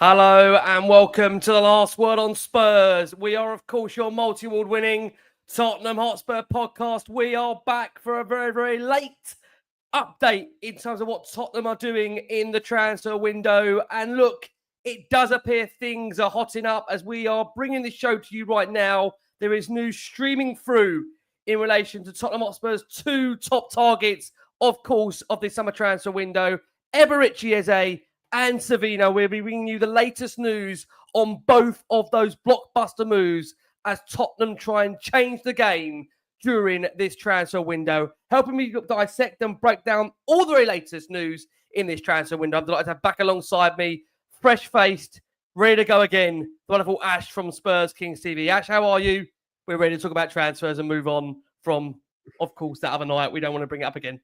Hello and welcome to the Last Word on Spurs. We are, of course, your multi-award winning Tottenham Hotspur podcast. We are back for a very, very late update in terms of what Tottenham are doing in the transfer window. And look, it does appear things are hotting up as we are bringing this show to you right now. There is news streaming through in relation to Tottenham Hotspur's two top targets, of course, of this summer transfer window, 𝐅𝐸𝐸 and Savinho. We'll be bringing you the latest news on both of those blockbuster moves as Tottenham try and change the game during this transfer window. Helping me dissect and break down all the very latest news in this transfer window, I'm delighted to have back alongside me, fresh-faced, ready to go again, the wonderful Ash from Spurs Kings TV. Ash, how are you? We're ready to talk about transfers and move on from, of course, that other night. We don't want to bring it up again.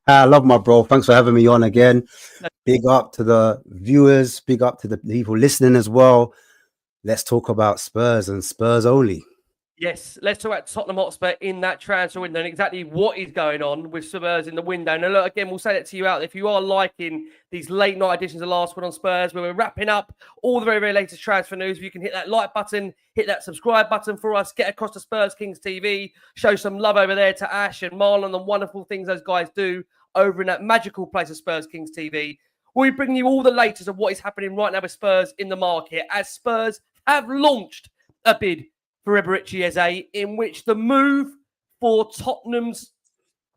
I love my bro. Thanks for having me on again. Big up to the viewers. Big up to the people listening as well. Let's talk about Spurs and Spurs only. Yes, let's talk about Tottenham Hotspur in that transfer window and exactly what is going on with Spurs in the window. Now, look, again, we'll say that to you out. If you are liking these late night editions of Last Word on Spurs, where we're wrapping up all the very, very latest transfer news, you can hit that like button, hit that subscribe button for us, get across to Spurs Kings TV, show some love over there to Ash and Marlon, the wonderful things those guys do over in that magical place of Spurs Kings TV. We'll be bringing you all the latest of what is happening right now with Spurs in the market, as Spurs have launched a bid for 𝐅𝐸𝐸𝐸, in which the move for Tottenham's,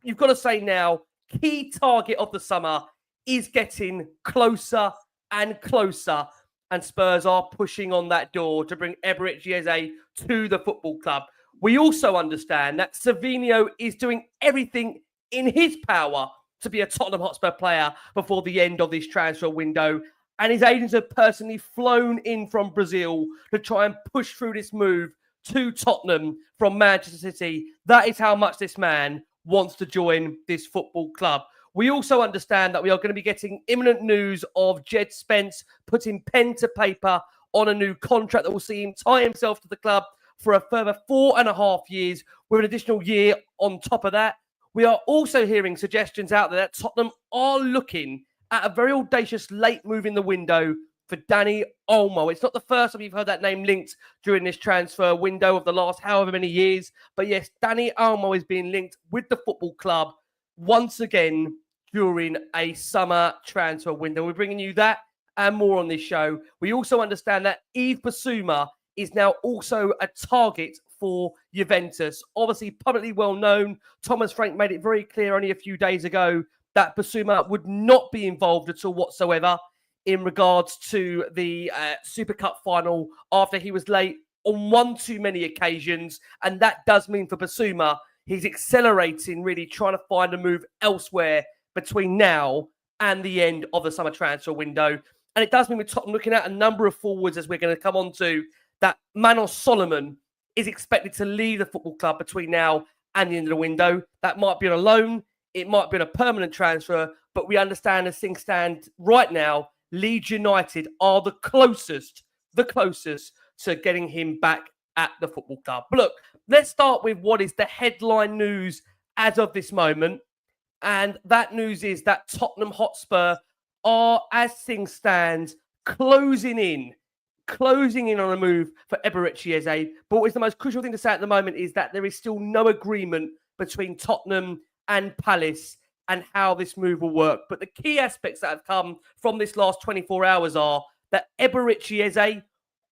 you've got to say now, key target of the summer is getting closer and closer, and Spurs are pushing on that door to bring 𝐅𝐸𝐸𝐸 to the football club. We also understand that Savinho is doing everything in his power to be a Tottenham Hotspur player before the end of this transfer window, and his agents have personally flown in from Brazil to try and push through this move to Tottenham from Manchester City. That is how much this man wants to join this football club. We also understand that we are going to be getting imminent news of Jed Spence putting pen to paper on a new contract that will see him tie himself to the club for a further 4.5 years, with an additional year on top of that. We are also hearing suggestions out there that Tottenham are looking at a very audacious late move in the window for Dani Olmo. It's not the first time you've heard that name linked during this transfer window of the last however many years. But yes, Dani Olmo is being linked with the football club once again during a summer transfer window. We're bringing you that and more on this show. We also understand that EZE Bissouma is now also a target for Juventus. Obviously, publicly well known. Thomas Frank made it very clear only a few days ago that Bissouma would not be involved at all whatsoever in regards to the Super Cup final after he was late on one too many occasions. And that does mean for Bissouma, he's accelerating, really trying to find a move elsewhere between now and the end of the summer transfer window. And it does mean with Tottenham looking at a number of forwards, as we're going to come on to, that Manos Solomon is expected to leave the football club between now and the end of the window. That might be on a loan, it might be on a permanent transfer, but we understand as things stand right now, Leeds United are the closest to getting him back at the football club. But look, let's start with what is the headline news as of this moment. And that news is that Tottenham Hotspur are, as things stand, closing in on a move for 𝐅𝐸𝐸𝐸. But what is the most crucial thing to say at the moment is that there is still no agreement between Tottenham and Palace and how this move will work. But the key aspects that have come from this last 24 hours are that 𝐅𝐸𝐸𝐸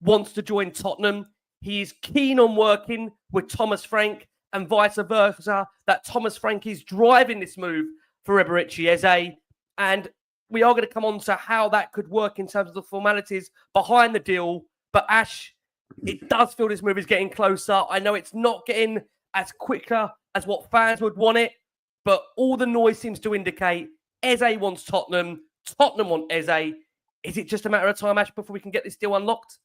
wants to join Tottenham. He is keen on working with Thomas Frank, and vice versa, that Thomas Frank is driving this move for 𝐅𝐸𝐸𝐸. And we are going to come on to how that could work in terms of the formalities behind the deal. But Ash, it does feel this move is getting closer. I know it's not getting as quicker as what fans would want it, but all the noise seems to indicate EZE wants Tottenham, Tottenham want EZE. Is it just a matter of time, Ash, before we can get this deal unlocked?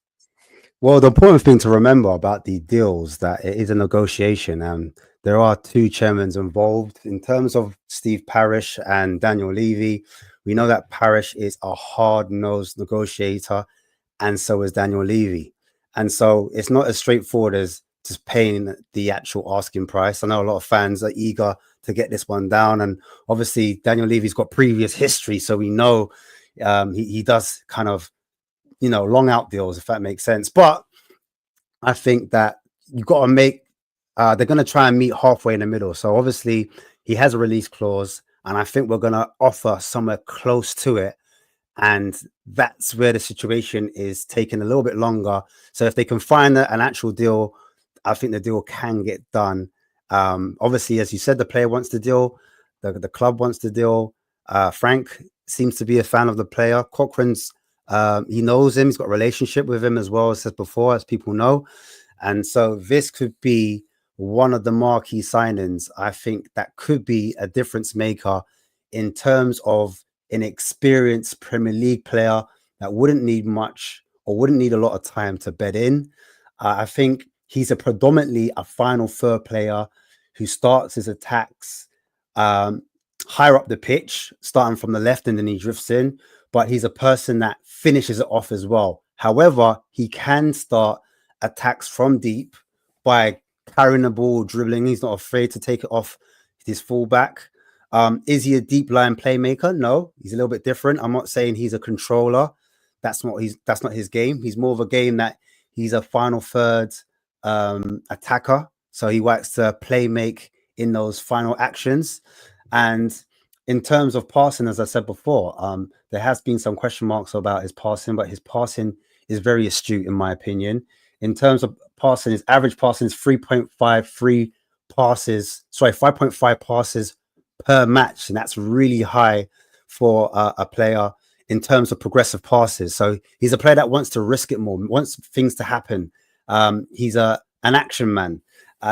Well, the important thing to remember about the deals that it is a negotiation, and there are two chairmen involved. In terms of Steve Parish and Daniel Levy, we know that Parish is a hard-nosed negotiator, and so is Daniel Levy. And so it's not as straightforward as just paying the actual asking price. I know a lot of fans are eager to get this one down, and obviously Daniel Levy's got previous history, so we know he does kind of you know, long out deals, if that makes sense. But I think that you've got to make, they're going to try and meet halfway in the middle. So obviously he has a release clause, and I think we're going to offer somewhere close to it. And that's where the situation is taking a little bit longer. So if they can find an actual deal, I think the deal can get done. Obviously, as you said, the player wants the deal, the club wants the deal. Frank seems to be a fan of the player. Cochrane's, he knows him, he's got a relationship with him as well, as said before, as people know. And so this could be one of the marquee signings. I think that could be a difference maker in terms of an experienced Premier League player that wouldn't need much or wouldn't need a lot of time to bed in. I think he's predominantly a final third player who starts his attacks higher up the pitch, starting from the left, and then he drifts in. But he's a person that finishes it off as well. However, he can start attacks from deep by carrying the ball, dribbling. He's not afraid to take it off his fullback. Is he a deep line playmaker? No, he's a little bit different. I'm not saying he's a controller. That's not his game. He's more of a game that he's a final third attacker. So he likes to play make in those final actions. And in terms of passing, as I said before, there has been some question marks about his passing, but his passing is very astute, in my opinion. In terms of passing, his average passing is 3.5 passes per match, and that's really high for a player in terms of progressive passes. So he's a player that wants to risk it more, wants things to happen. He's an action man.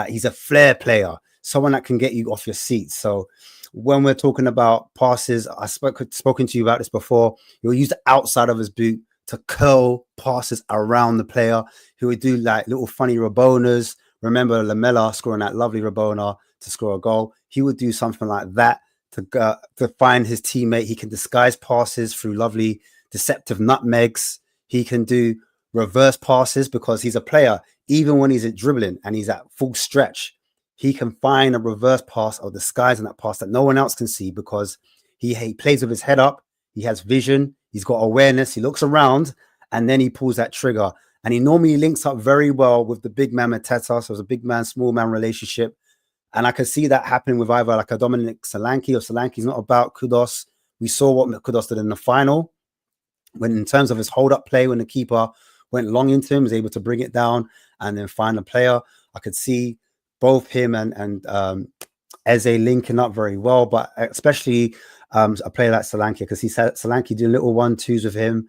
He's a flair player, someone that can get you off your seat. So when we're talking about passes, I've spoken to you about this before. He'll use the outside of his boot to curl passes around the player. He would do like little funny Rabonas. Remember Lamela scoring that lovely Rabona to score a goal. He would do something like that to find his teammate. He can disguise passes through lovely deceptive nutmegs. He can do reverse passes because he's a player. Even when he's at dribbling and he's at full stretch, he can find a reverse pass or disguise in that pass that no one else can see because he plays with his head up. He has vision. He's got awareness. He looks around and then he pulls that trigger. And he normally links up very well with the big man Mateta. So it's a big man, small man relationship. And I can see that happening with either like a Dominic Solanke, or Solanke's not about Kudus. We saw what Kudus did in the final when, in terms of his hold-up play, when the keeper went long into him, was able to bring it down and then find a player. I could see both him and EZE linking up very well, but especially a player like Solanke, because he said Solanke doing little 1-2s with him,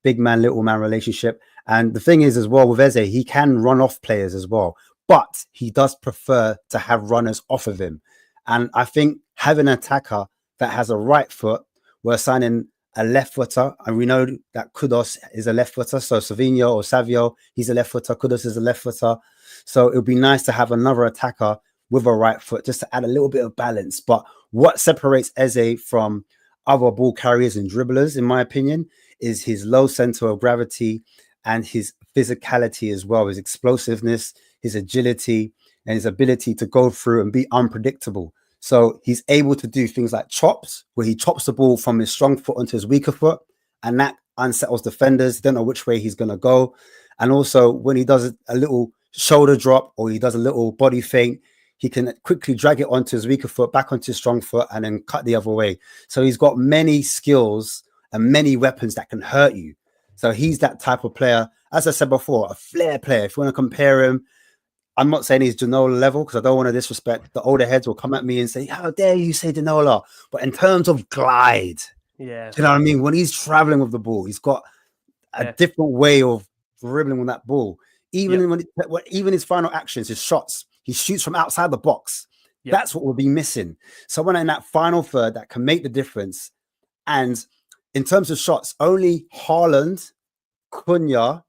big man, little man relationship. And the thing is as well with EZE, he can run off players as well, but he does prefer to have runners off of him. And I think having an attacker that has a right foot, we're signing a left footer, and we know that Kudus is a left footer. So Savinho or Savio, he's a left footer. Kudus is a left footer. So it would be nice to have another attacker with a right foot just to add a little bit of balance. But what separates EZE from other ball carriers and dribblers, in my opinion, is his low center of gravity and his physicality as well, his explosiveness, his agility, and his ability to go through and be unpredictable. So he's able to do things like chops, where he chops the ball from his strong foot onto his weaker foot, and that unsettles defenders. They don't know which way he's going to go. And also when he does a little shoulder drop or he does a little body feint, he can quickly drag it onto his weaker foot, back onto his strong foot, and then cut the other way. So he's got many skills and many weapons that can hurt you. So he's that type of player, as I said before, a flair player. If you want to compare him, I'm not saying he's Ginola level because I don't want to disrespect. The older heads will come at me and say, how dare you say Ginola? But in terms of glide, yeah, you know what I mean? When he's traveling with the ball, he's got a different way of dribbling with that ball. Even even his final actions, his shots, he shoots from outside the box. That's what we'll be missing. Someone in that final third that can make the difference. And in terms of shots, only Haaland, Cunha,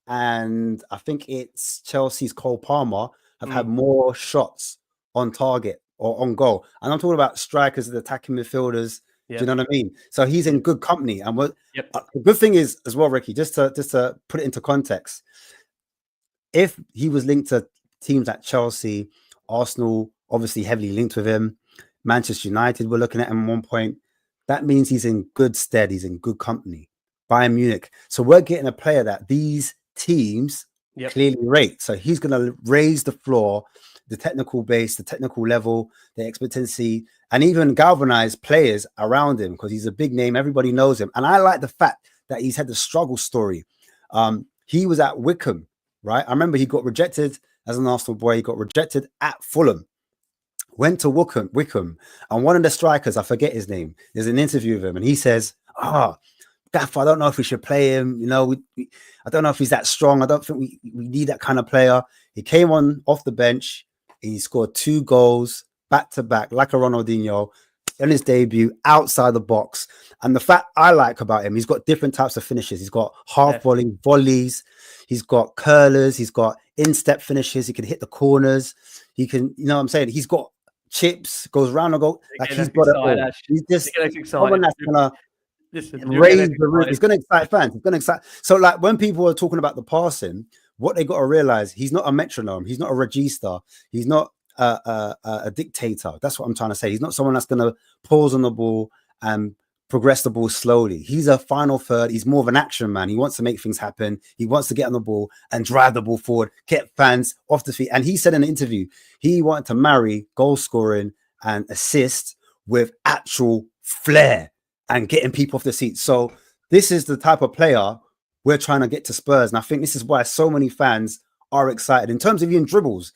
and I think it's Chelsea's Cole Palmer have had more shots on target or on goal. And I'm talking about strikers and attacking midfielders. Do you know what I mean? So he's in good company. And what the good thing is as well, Ricky, just to put it into context, if he was linked to teams like Chelsea, Arsenal, obviously heavily linked with him, Manchester United were looking at him at one point, that means he's in good stead. He's in good company. Bayern Munich. So we're getting a player that these teams Yep. clearly rate. So he's going to raise the floor, the technical base, the technical level, the expectancy, and even galvanize players around him because he's a big name. Everybody knows him. And I like the fact that he's had the struggle story. He was at Wickham, right? I remember he got rejected as an Arsenal boy. He got rejected at Fulham. Went to Wickham, and one of the strikers, I forget his name, there's an interview with him, and he says, Gaff, I don't know if we should play him. You know, I don't know if he's that strong. I don't think we need that kind of player. He came on off the bench. He scored 2 goals back-to-back, like a Ronaldinho, in his debut, outside the box. And the fact I like about him, he's got different types of finishes. He's got half volley, volleys. He's got curlers. He's got in-step finishes. He can hit the corners. He can, you know what I'm saying? He's got chips, goes round and go. Like he's got it all. He's just someone that's going to raise the roof. He's going to excite fans. He's going to excite. So like when people are talking about the passing, what they got to realize, he's not a metronome. He's not a regista. He's not a dictator. That's what I'm trying to say. He's not someone that's going to pause on the ball and progress the ball slowly. He's a final third. He's more of an action man. He wants to make things happen. He wants to get on the ball and drive the ball forward, get fans off the feet. And he said in an interview, he wanted to marry goal scoring and assist with actual flair and getting people off the seat. So this is the type of player we're trying to get to Spurs. And I think this is why so many fans are excited. In terms of even dribbles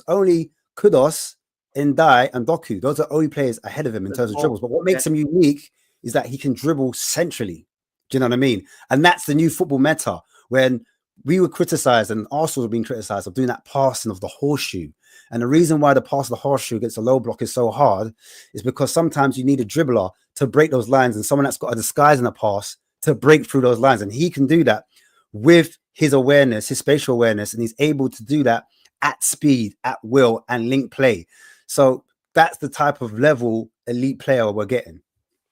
only Kudos, Ndai, and Doku. Those are only players ahead of him in terms of dribbles. But what makes him unique is that he can dribble centrally. Do you know what I mean? And that's the new football meta. When we were criticized and Arsenal were being criticized of doing that passing of the horseshoe. And the reason why the pass of the horseshoe against a low block is so hard is because sometimes you need a dribbler to break those lines and someone that's got a disguise in a pass to break through those lines. And he can do that with his awareness, his spatial awareness, and he's able to do that at speed, at will, and link play. So that's the type of level elite player we're getting.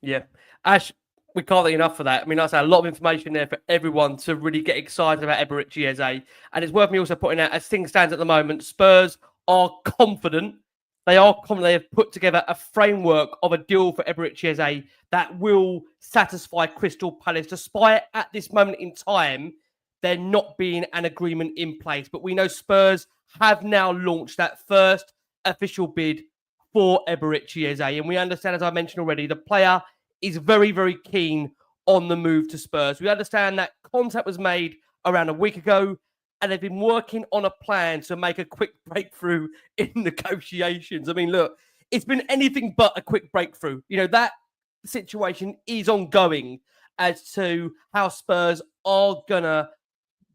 Yeah. Ash, we can't thank you enough for that. I mean, that's a lot of information there for everyone to really get excited about 𝐅𝐸 𝐂𝐸. And it's worth me also pointing out, as things stand at the moment, Spurs are confident. They are confident they have put together a framework of a deal for 𝐅𝐸 𝐂𝐸 that will satisfy Crystal Palace, despite at this moment in time there not being an agreement in place. But we know Spurs have now launched that first official bid for 𝐅𝐸 𝐂𝐸. And we understand, as I mentioned already, the player is very, very keen on the move to Spurs. We understand that contact was made around a week ago, and they've been working on a plan to make a quick breakthrough in negotiations. I mean, look, it's been anything but a quick breakthrough. You know, that situation is ongoing as to how Spurs are going to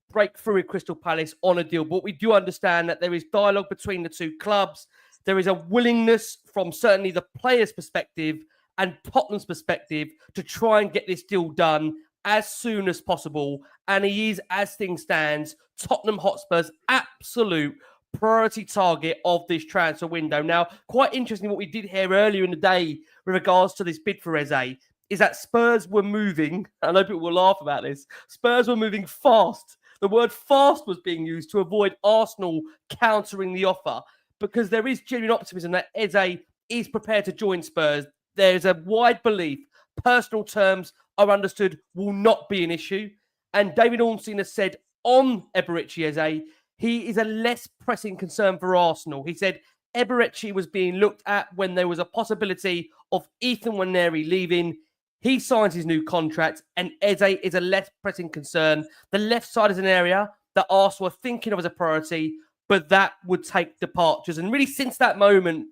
break through with Crystal Palace on a deal. But we do understand that there is dialogue between the two clubs. There is a willingness from certainly the players' perspective and Tottenham's perspective to try and get this deal done as soon as possible. And he is, as things stand, Tottenham Hotspur's absolute priority target of this transfer window. Now, quite interesting what we did hear earlier in the day with regards to this bid for EZE is that Spurs were moving, I know people will laugh about this, Spurs were moving fast. The word fast was being used to avoid Arsenal countering the offer, because there is genuine optimism that EZE is prepared to join Spurs. There's a wide belief personal terms are understood will not be an issue. And David Ornstein has said on 𝐅𝐸 𝐂𝐸, he is a less pressing concern for Arsenal. He said 𝐅𝐸 𝐂𝐸 was being looked at when there was a possibility of Ethan Nwaneri leaving. He signs his new contract, and EZE is a less pressing concern. The left side is an area that Arsenal are thinking of as a priority, but that would take departures. And really, since that moment,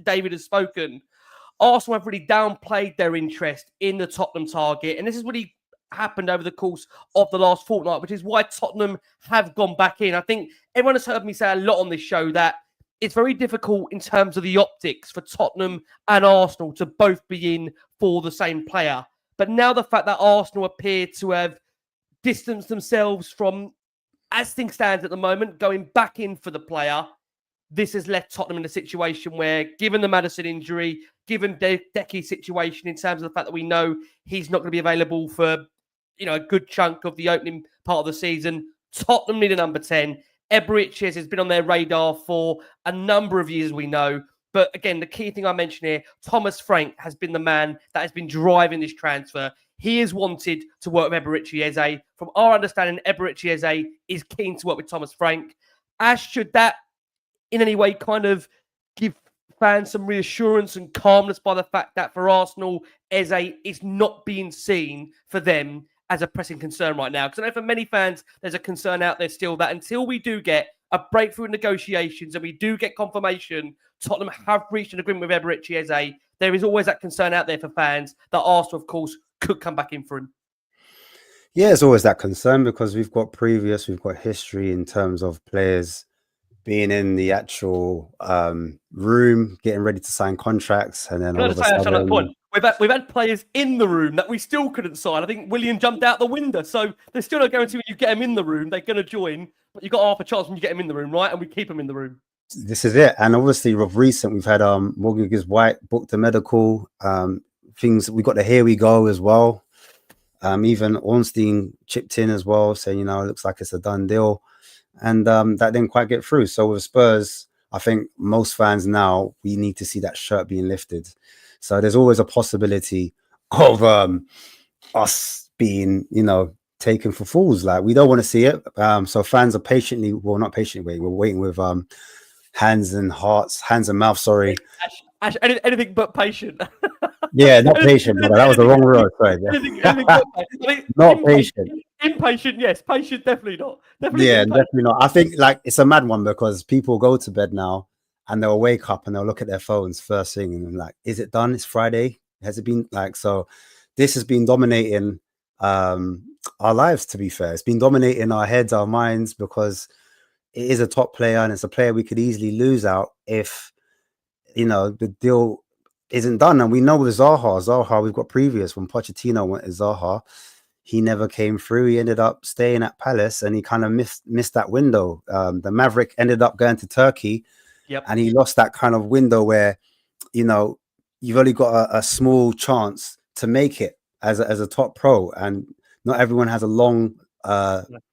David has spoken, Arsenal have really downplayed their interest in the Tottenham target. And this has really happened over the course of the last fortnight, which is why Tottenham have gone back in. I think everyone has heard me say a lot on this show that it's very difficult in terms of the optics for Tottenham and Arsenal to both be in for the same player. But now the fact that Arsenal appear to have distanced themselves from, as things stand at the moment, going back in for the player, this has left Tottenham in a situation where, given the Maddison injury, given Decky's situation in terms of the fact that we know he's not going to be available for, you know, a good chunk of the opening part of the season, Tottenham need a number 10. 𝐅𝐸 𝐂𝐸 has been on their radar for a number of years, we know. But again, the key thing I mentioned here, Thomas Frank has been the man that has been driving this transfer. he is wanted to work with 𝐅𝐸𝐸 𝐂𝐨𝐧𝐭. From our understanding, 𝐅𝐸𝐸𝐂𝐨 is keen to work with Thomas Frank. Ash, should that in any way kind of give fans some reassurance and calmness by the fact that for Arsenal, 𝐂𝐨 is not being seen for them as a pressing concern right now? Because I know for many fans, there's a concern out there still that until we do get a breakthrough in negotiations and we do get confirmation Tottenham have reached an agreement with 𝐅𝐸𝐸𝐂𝐨, there is always that concern out there for fans that Arsenal, of course, could come back in for him. Yeah, it's always that concern because we've got history in terms of players being in the actual room, getting ready to sign contracts, and then all of a sudden, we've had players in the room that we still couldn't sign. I think Willian jumped out the window, so there's still no guarantee when you get them in the room they're going to join, but you've got half a chance when you get them in the room, right? And we keep them in the room. This is it. And obviously, of recent, we've had Morgan Gibbs White booked the medical things. We got the Here We Go as well. Even Ornstein chipped in as well, saying, you know, it looks like it's a done deal. And that didn't quite get through. So with Spurs, I think most fans now, we need to see that shirt being lifted. So there's always a possibility of us being, you know, taken for fools. Like, we don't want to see it. So fans are patiently, well, not patiently waiting. We're waiting with hands and mouth. Sorry. Ash, anything but patient. Yeah, not patient, brother. That was the wrong word. Sorry. Anything but patient. Not patient. Impatient, yes. Patient, definitely not. Definitely not. I think like it's a mad one because people go to bed now and they'll wake up and they'll look at their phones first thing and like, is it done? It's Friday. Has it been like so? This has been dominating our lives. To be fair, it's been dominating our heads, our minds, because it is a top player and it's a player we could easily lose out if, you know, the deal isn't done. And we know with Zaha, we've got previous when Pochettino went to Zaha, he never came through. He ended up staying at Palace and he kind of missed that window. The Maverick ended up going to Turkey, and he lost that kind of window where, you know, you've only got a small chance to make it as a top pro, and not everyone has a long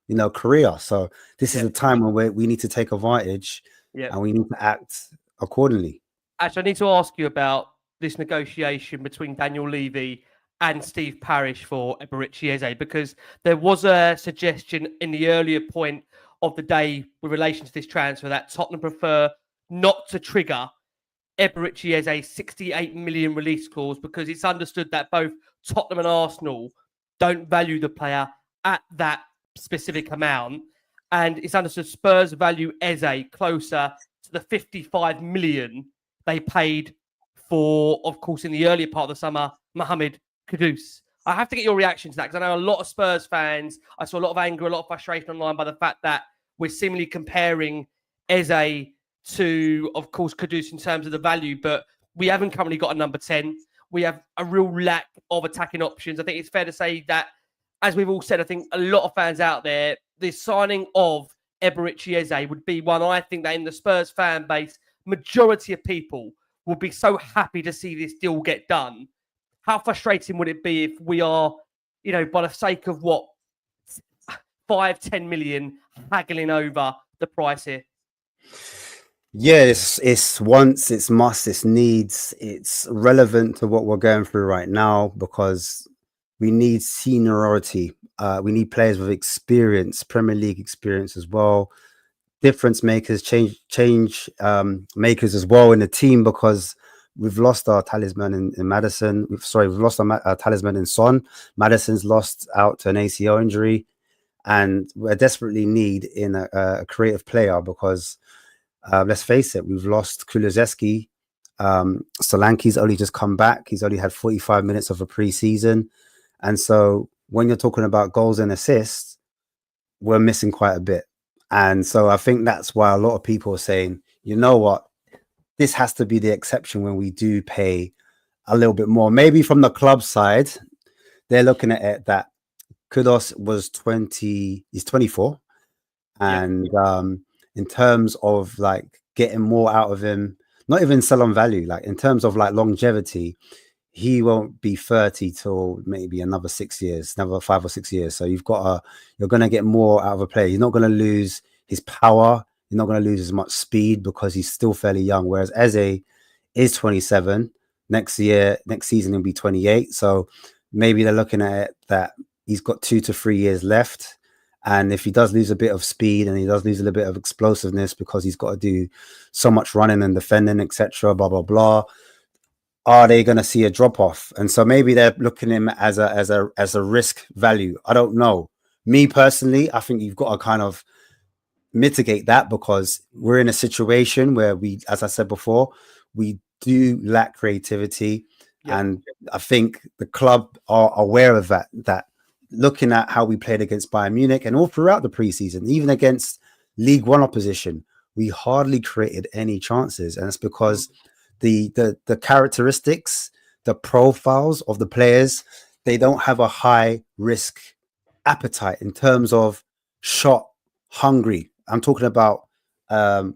you know, career. So this is a time when we need to take advantage and we need to act accordingly. Actually, I need to ask you about this negotiation between Daniel Levy and Steve Parish for 𝐅𝐸𝐸𝐂𝐨 𝐂𝐨, because there was a suggestion in the earlier point of the day with relation to this transfer that Tottenham prefer not to trigger 𝐅𝐸𝐸𝐂𝐨 𝐂𝐨's 68 million release clause because it's understood that both Tottenham and Arsenal don't value the player at that specific amount, and it's understood Spurs value 𝐂𝐨 closer to the 55 million they paid for, of course, in the earlier part of the summer, Mohamed Kudus. I have to get your reaction to that because I know a lot of Spurs fans, I saw a lot of anger, a lot of frustration online by the fact that we're seemingly comparing 𝐂𝐨 to, of course, Kudus in terms of the value, but we haven't currently got a number 10. We have a real lack of attacking options. I think it's fair to say that, as we've all said, I think a lot of fans out there, the signing of 𝐅𝐸𝐸𝐂𝐨 𝐂𝐨 would be one. I think that in the Spurs fan base, majority of people would be so happy to see this deal get done. How frustrating would it be if we are, you know, by the sake of what, 5-10 million haggling over the price here? Yeah, it's wants, it's must, it's needs, it's relevant to what we're going through right now because we need seniority. We need players with experience, Premier League experience as well. Difference makers, change makers as well in the team because we've lost our talisman in Maddison. We've lost our talisman in Son. Maddison's lost out to an ACL injury, and we're desperately need in a creative player because let's face it, we've lost Kulusevski. Solanke's only just come back. He's only had 45 minutes of a pre-season, and so when you're talking about goals and assists, we're missing quite a bit. And so I think that's why a lot of people are saying, you know what, this has to be the exception when we do pay a little bit more. Maybe from the club side, they're looking at it that Kudus was 20, he's 24. And in terms of like getting more out of him, not even sell on value, like in terms of like longevity, he won't be 30 till maybe another 6 years, another 5 or 6 years. So you're going to get more out of a player. You're not going to lose his power. You're not going to lose as much speed because he's still fairly young. Whereas 𝐂𝐨 is 27. Next season he'll be 28. So maybe they're looking at it that he's got 2 to 3 years left. And if he does lose a bit of speed and he does lose a little bit of explosiveness because he's got to do so much running and defending, etc., blah, blah, blah, are they going to see a drop off? And so maybe they're looking at him as a risk value. I don't know. Me personally, I think you've got to kind of mitigate that, because we're in a situation where we, as I said before, we do lack creativity. And I think the club are aware of that looking at how we played against Bayern Munich and all throughout the preseason, even against League One opposition, we hardly created any chances. And it's because the characteristics, the profiles of the players, they don't have a high risk appetite in terms of shot hungry. I'm talking about a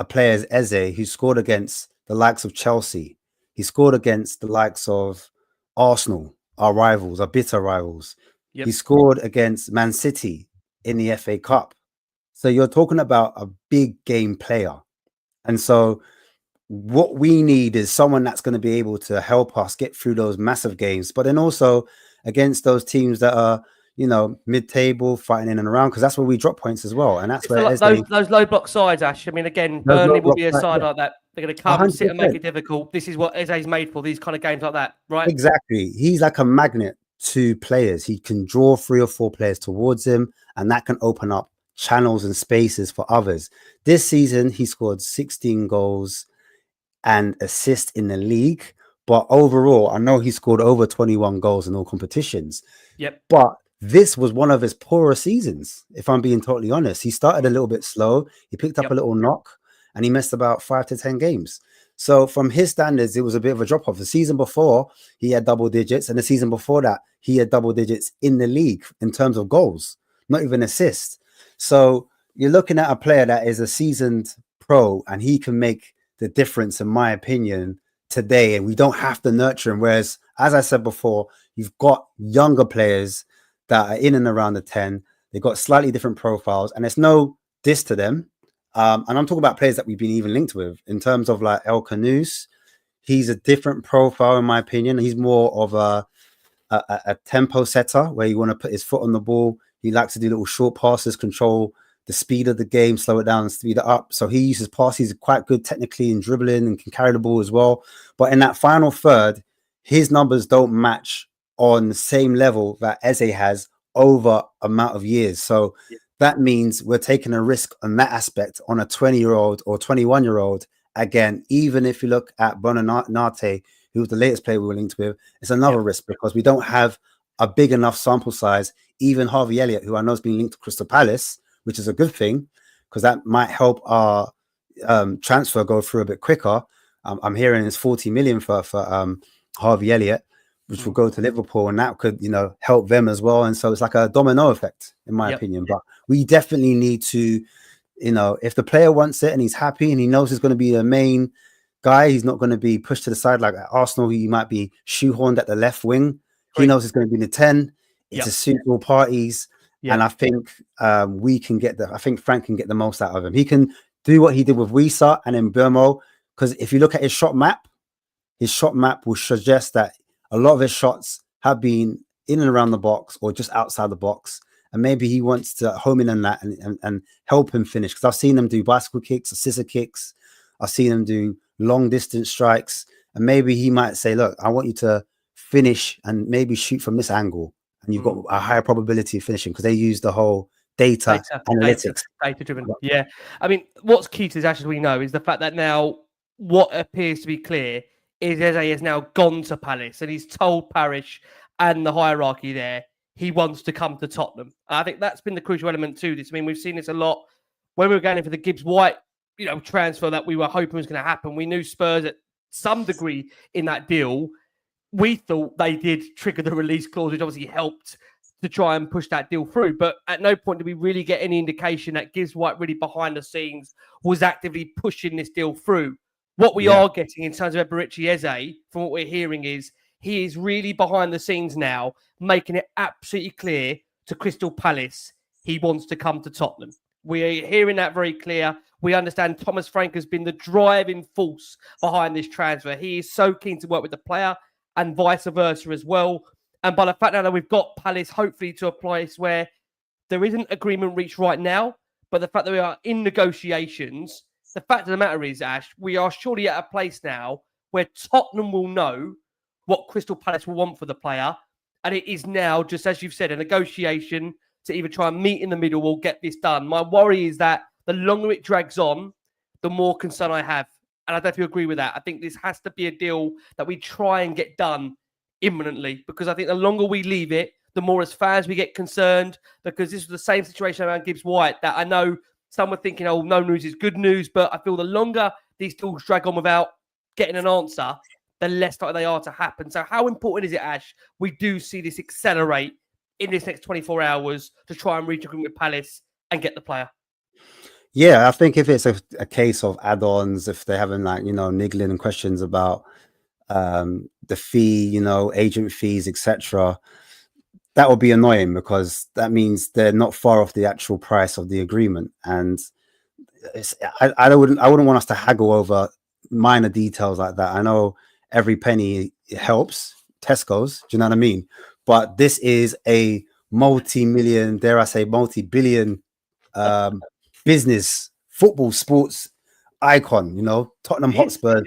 player as EZE, who scored against the likes of Chelsea. He scored against the likes of Arsenal, our rivals, our bitter rivals. He scored against Man City in the FA Cup. So you're talking about a big game player. And so what we need is someone that's going to be able to help us get through those massive games, but then also against those teams that are, you know, mid-table, fighting in and around, because that's where we drop points as well. And that's where those low block sides, Ash. I mean, again, Burnley will be a side like that. They're going to come, 100%. Sit and make it difficult. This is what EZE's made for, these kind of games like that, right? Exactly. He's like a magnet to players. He can draw 3 or 4 players towards him, and that can open up channels and spaces for others. This season, he scored 16 goals and assists in the league. But overall, I know he scored over 21 goals in all competitions. But this was one of his poorer seasons, if I'm being totally honest. He started a little bit slow. He picked up a little knock, and he missed about 5 to 10 games. So from his standards, it was a bit of a drop off. The season before, he had double digits, and the season before that, he had double digits in the league in terms of goals, not even assists. So you're looking at a player that is a seasoned pro, and he can make the difference, in my opinion, today. And we don't have to nurture him. Whereas, as I said before, you've got younger players that are in and around the 10. They've got slightly different profiles, and there's no diss to them. And I'm talking about players that we've been even linked with in terms of like 𝐻-𝐻𝐿. He's a different profile, in my opinion. He's more of a tempo setter, where you want to put his foot on the ball. He likes to do little short passes, control the speed of the game, slow it down and speed it up. So he uses passes. He's quite good technically in dribbling and can carry the ball as well. But in that final third, his numbers don't match on the same level that EZE has over amount of years. So that means we're taking a risk on that aspect on a 20-year-old or 21-year-old. Again, even if you look at Nominate, who was the latest player we were linked with, it's another risk, because we don't have a big enough sample size. Even Harvey Elliott, who I know has been linked to Crystal Palace, which is a good thing, because that might help our transfer go through a bit quicker. I'm hearing it's 40 million for Harvey Elliott, which will go to Liverpool, and that could, you know, help them as well. And so it's like a domino effect, in my opinion. But we definitely need to, you know, if the player wants it and he's happy and he knows he's going to be the main guy, he's not going to be pushed to the side like at Arsenal. He might be shoehorned at the left wing. He knows he's going to be in the 10. It's a suitable parties. And I think we can get I think Frank can get the most out of him. He can do what he did with Wisa and then Burmo, because if you look at his shot map will suggest that a lot of his shots have been in and around the box or just outside the box. And maybe he wants to home in on that and help him finish. Because I've seen him do bicycle kicks or scissor kicks. I've seen him do long distance strikes. And maybe he might say, look, I want you to finish and maybe shoot from this angle. And you've got a higher probability of finishing, because they use the whole data analytics. Data driven. Yeah. I mean, what's key to this, as we know, is the fact that now what appears to be clear is EZE has now gone to Palace, and he's told Parish and the hierarchy there he wants to come to Tottenham. I think that's been the crucial element to this. I mean, we've seen this a lot when we were going in for the Gibbs White, you know, transfer that we were hoping was going to happen. We knew Spurs at some degree in that deal. We thought they did trigger the release clause, which obviously helped to try and push that deal through. But at no point did we really get any indication that Gibbs White really behind the scenes was actively pushing this deal through. What we are getting in terms of Eberechi Eze, from what we're hearing, is he is really behind the scenes now, making it absolutely clear to Crystal Palace he wants to come to Tottenham. We're hearing that very clear. We understand Thomas Frank has been the driving force behind this transfer. He is so keen to work with the player and vice versa as well. And by the fact now that we've got Palace hopefully to a place where there isn't agreement reached right now, but the fact that we are in negotiations, the fact of the matter is, Ash, we are surely at a place now where Tottenham will know what Crystal Palace will want for the player. And it is now, just as you've said, a negotiation to either try and meet in the middle or get this done. My worry is that the longer it drags on, the more concern I have. And I don't know if you agree with that. I think this has to be a deal that we try and get done imminently, because I think the longer we leave it, the more as fans we get concerned, because this was the same situation around Gibbs White that I know some were thinking, oh, no news is good news. But I feel the longer these deals drag on without getting an answer, the less likely they are to happen. So how important is it, Ash, we do see this accelerate in this next 24 hours to try and reach agreement with Palace and get the player? Yeah, I think if it's a case of add-ons, if they're having like, niggling questions about the fee, agent fees, etc., that would be annoying, because that means they're not far off the actual price of the agreement. And I wouldn't want us to haggle over minor details like that. I know every penny helps, Tesco's, do you know what I mean? But this is a multi-million, dare I say, multi-billion business, football, sports icon, Tottenham Hotspur.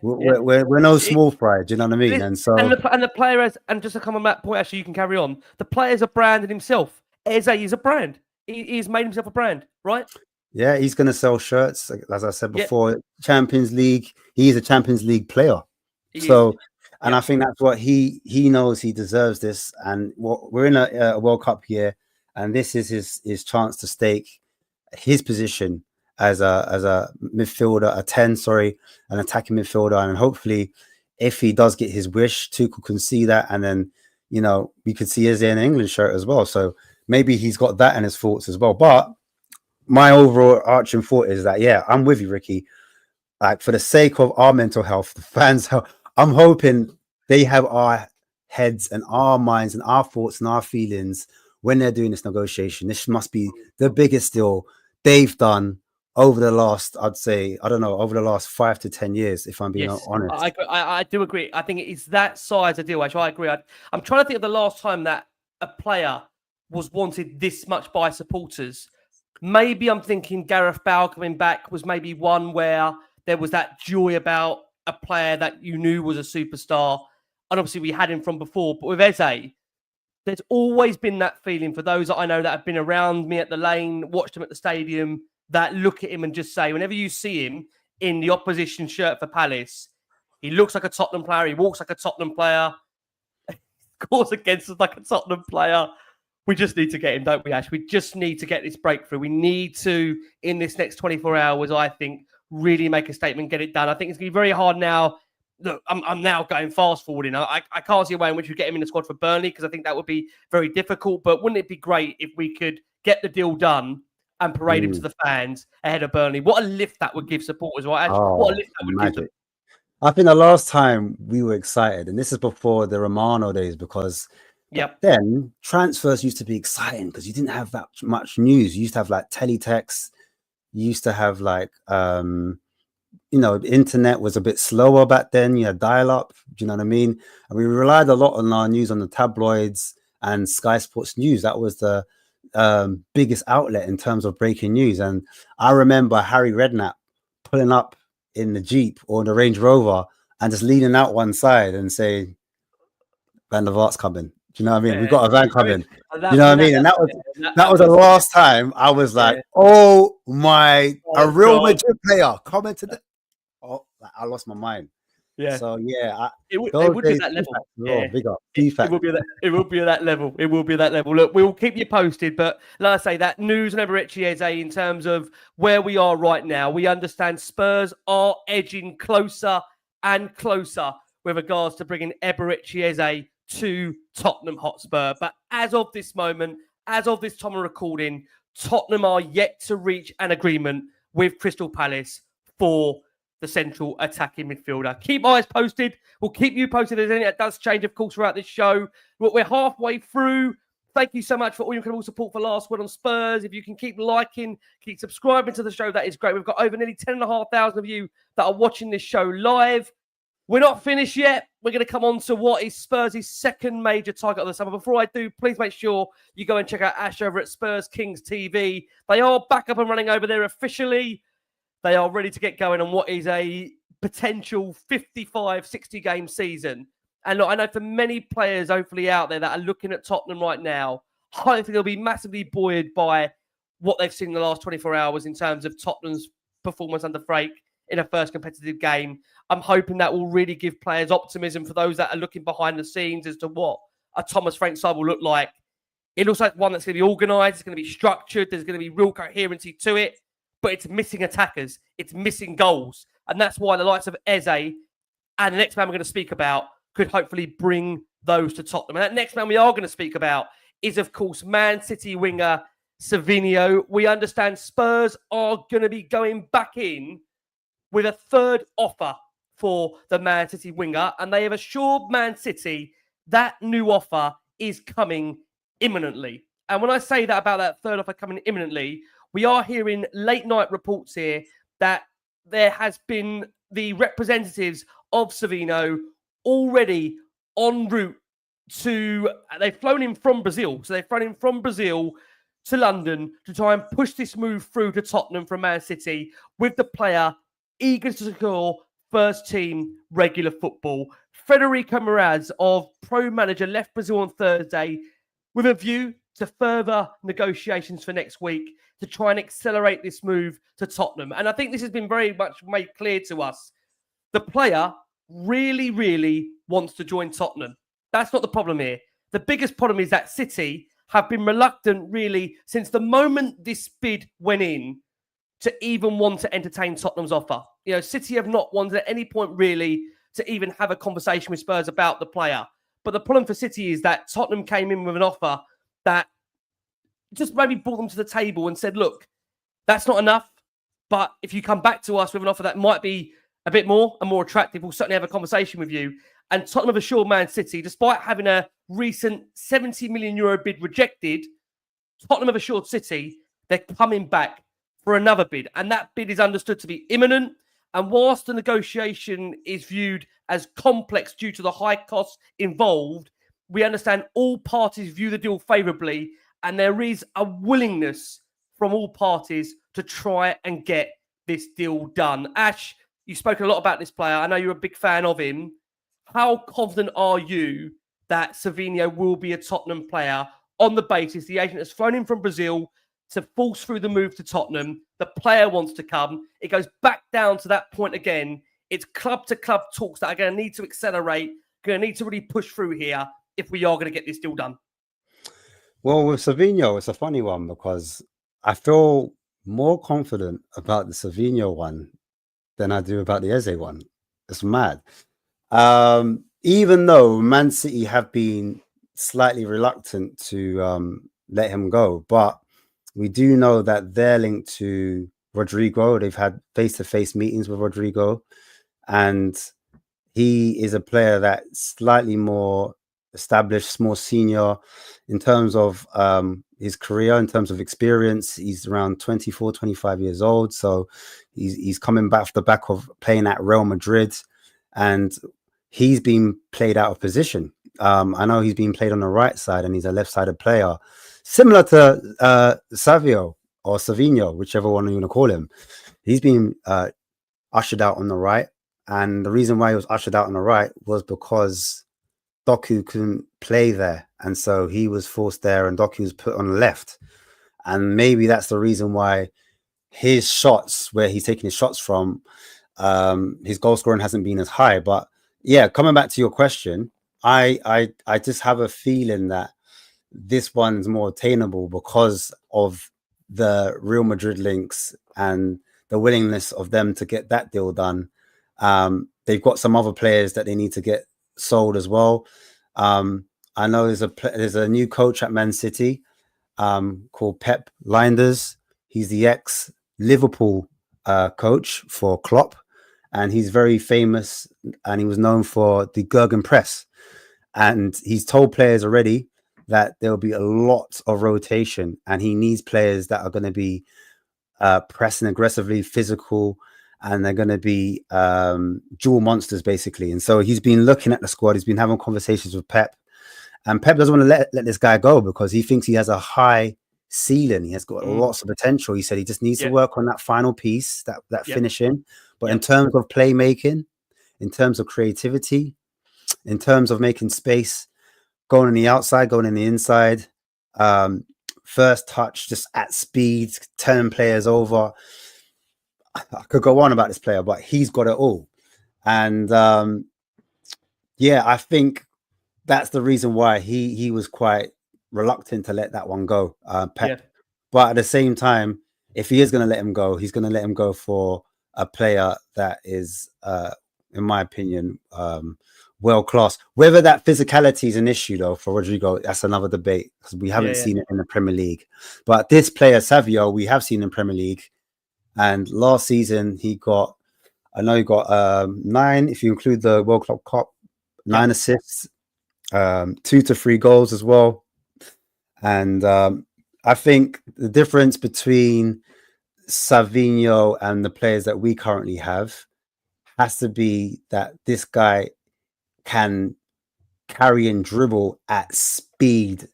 We're no small fry, do you know what I mean? And so and the player has, and just to come on that point, actually, you can carry on. The player's a brand in himself. EZE is a brand. He's made himself a brand, right? Yeah, he's going to sell shirts, as I said before. Champions League. He's a Champions League player. And I think that's what he knows. He deserves this. And we're in a World Cup year, and this is his chance to stake his position as a midfielder, an attacking midfielder. And hopefully, if he does get his wish, Tuchel can see that, and then we could see EZE in an England shirt as well. So maybe he's got that in his thoughts as well. But my overall arching thought is that, I'm with you, Ricky. Like, for the sake of our mental health, the fans, I'm hoping they have our heads and our minds and our thoughts and our feelings when they're doing this negotiation. This must be the biggest deal they've done over the last, I'd say, over the last 5 to 10 years, if I'm being honest. I do agree. I think it's that size of deal, actually. I agree. I'm trying to think of the last time that a player was wanted this much by supporters. Maybe I'm thinking Gareth Bale coming back was maybe one where there was that joy about a player that you knew was a superstar. And obviously we had him from before. But with EZE, there's always been that feeling for those that I know that have been around me at the lane, watched him at the stadium, that look at him and just say, whenever you see him in the opposition shirt for Palace, he looks like a Tottenham player. He walks like a Tottenham player. Scores against us like a Tottenham player. We just need to get him, don't we, Ash? We just need to get this breakthrough. We need to, in this next 24 hours, I think, really make a statement, get it done. I think it's going to be very hard now. Look, I'm now going fast forwarding. I can't see a way in which we get him in the squad for Burnley, because I think that would be very difficult. But wouldn't it be great if we could get the deal done and parade him to the fans ahead of Burnley? What a lift that would give supporters, right? What a lift that would give them. I think the last time we were excited, and this is before the Romano days, because then transfers used to be exciting because you didn't have that much news. You used to have like teletext. You used to have like, internet was a bit slower back then. You had dial-up, do you know what I mean? And we relied a lot on our news on the tabloids and Sky Sports News. That was the biggest outlet in terms of breaking news. And I remember Harry Redknapp pulling up in the Jeep or the Range Rover and just leaning out one side and saying, Van der Vaart's coming. Do you know what I mean? We've got a van coming. You know what I mean? And that was the last time I was like, oh my, a Real Madrid player coming to the... Oh, I lost my mind. Yeah. So yeah, it would be that level. Big up. It will be that level. It will be that level. Look, we will keep you posted. But like I say, that news on Eberechi Eze in terms of where we are right now, we understand Spurs are edging closer and closer with regards to bringing Eberechi Eze to Tottenham Hotspur. But as of this moment, as of this time of recording, Tottenham are yet to reach an agreement with Crystal Palace for the central attacking midfielder. Keep eyes posted. We'll keep you posted as anything that does change, of course, throughout this show. We're halfway through. Thank you so much for all your incredible support for Last Word on Spurs. If you can keep liking, keep subscribing to the show, that is great. We've got over nearly 10,500 of you that are watching this show live. We're not finished yet. We're going to come on to what is Spurs' second major target of the summer. Before I do, please make sure you go and check out Ash over at Spurs Kings TV. They are back up and running over there officially. They are ready to get going on what is a potential 55, 60 game season. And look, I know for many players hopefully out there that are looking at Tottenham right now, I think they'll be massively buoyed by what they've seen in the last 24 hours in terms of Tottenham's performance under Frake in a first competitive game. I'm hoping that will really give players optimism for those that are looking behind the scenes as to what a Thomas Frank side will look like. It looks like one that's going to be organised, it's going to be structured, there's going to be real coherency to it, but it's missing attackers, it's missing goals. And that's why the likes of EZE and the next man we're going to speak about could hopefully bring those to Tottenham. And that next man we are going to speak about is, of course, Man City winger Savinho. We understand Spurs are going to be going back in with a third offer for the Man City winger, and they have assured Man City that new offer is coming imminently. And when I say that about that third offer coming imminently, we are hearing late night reports here that there has been the representatives of Savinho already en route to, they've flown in from Brazil. So they've flown in from Brazil to London to try and push this move through to Tottenham from Man City with the player eager to secure first team regular football. Federico Moraz of Pro Manager left Brazil on Thursday with a view to further negotiations for next week to try and accelerate this move to Tottenham. And I think this has been very much made clear to us. The player really, really wants to join Tottenham. That's not the problem here. The biggest problem is that City have been reluctant really since the moment this bid went in to even want to entertain Tottenham's offer. You know, City have not wanted at any point really to even have a conversation with Spurs about the player. But the problem for City is that Tottenham came in with an offer that just maybe brought them to the table and said, look, that's not enough. But if you come back to us with an offer that might be a bit more and more attractive, we'll certainly have a conversation with you. And Tottenham have assured Man City, despite having a recent €70 million bid rejected, Tottenham have assured City they're coming back for another bid. And that bid is understood to be imminent. And whilst the negotiation is viewed as complex due to the high costs involved, we understand all parties view the deal favourably, and there is a willingness from all parties to try and get this deal done. Ash, you've spoken a lot about this player. I know you're a big fan of him. How confident are you that Savinho will be a Tottenham player on the basis the agent has flown in from Brazil to force through the move to Tottenham? The player wants to come. It goes back down to that point again. It's club-to-club talks that are going to need to accelerate, going to need to really push through here if we are going to get this deal done. Well, with Savinho, it's a funny one because I feel more confident about the Savinho one than I do about the EZE one. It's mad. Even though Man City have been slightly reluctant to let him go, but we do know that they're linked to Rodrigo. They've had face-to-face meetings with Rodrigo, and he is a player that's slightly more established, more senior in terms of his career, in terms of experience. He's around 24, 25 years old. So he's coming back off the back of playing at Real Madrid, and he's been played out of position. I know he's been played on the right side and he's a left-sided player, similar to Savio or Savinho, whichever one you want to call him. He's been ushered out on the right. And the reason why he was ushered out on the right was because Doku couldn't play there. And so he was forced there and Doku was put on the left. And maybe that's the reason why his shots, where he's taking his shots from, his goal scoring hasn't been as high. But yeah, coming back to your question, I just have a feeling that this one's more attainable because of the Real Madrid links and the willingness of them to get that deal done. They've got some other players that they need to get sold as well. I know there's a new coach at Man City called Pep Lijnders. He's the ex-Liverpool coach for Klopp, and he's very famous, and he was known for the Gurgen press. And he's told players already that there'll be a lot of rotation, and he needs players that are going to be pressing aggressively, physical, and they're going to be dual monsters basically. And so he's been looking at the squad. He's been having conversations with Pep, and Pep doesn't want to let this guy go because he thinks he has a high ceiling. He has got lots of potential. He said he just needs to work on that final piece, that finishing. But in terms of playmaking, in terms of creativity, in terms of making space, going on the outside, going in the inside, first touch, just at speed, turning players over. I could go on about this player, but he's got it all. And I think that's the reason why he was quite reluctant to let that one go, Pep. But at the same time, if he is going to let him go, he's going to let him go for a player that is, in my opinion, world class. Whether that physicality is an issue, though, for Rodrigo, that's another debate because we haven't seen it in the Premier League. But this player, Savinho, we have seen in Premier League. And last season, I know he got 9, if you include the World Club Cup, 9 assists, 2 to 3 goals as well. And I think the difference between Savinho and the players that we currently have has to be that this guy can carry and dribble at speed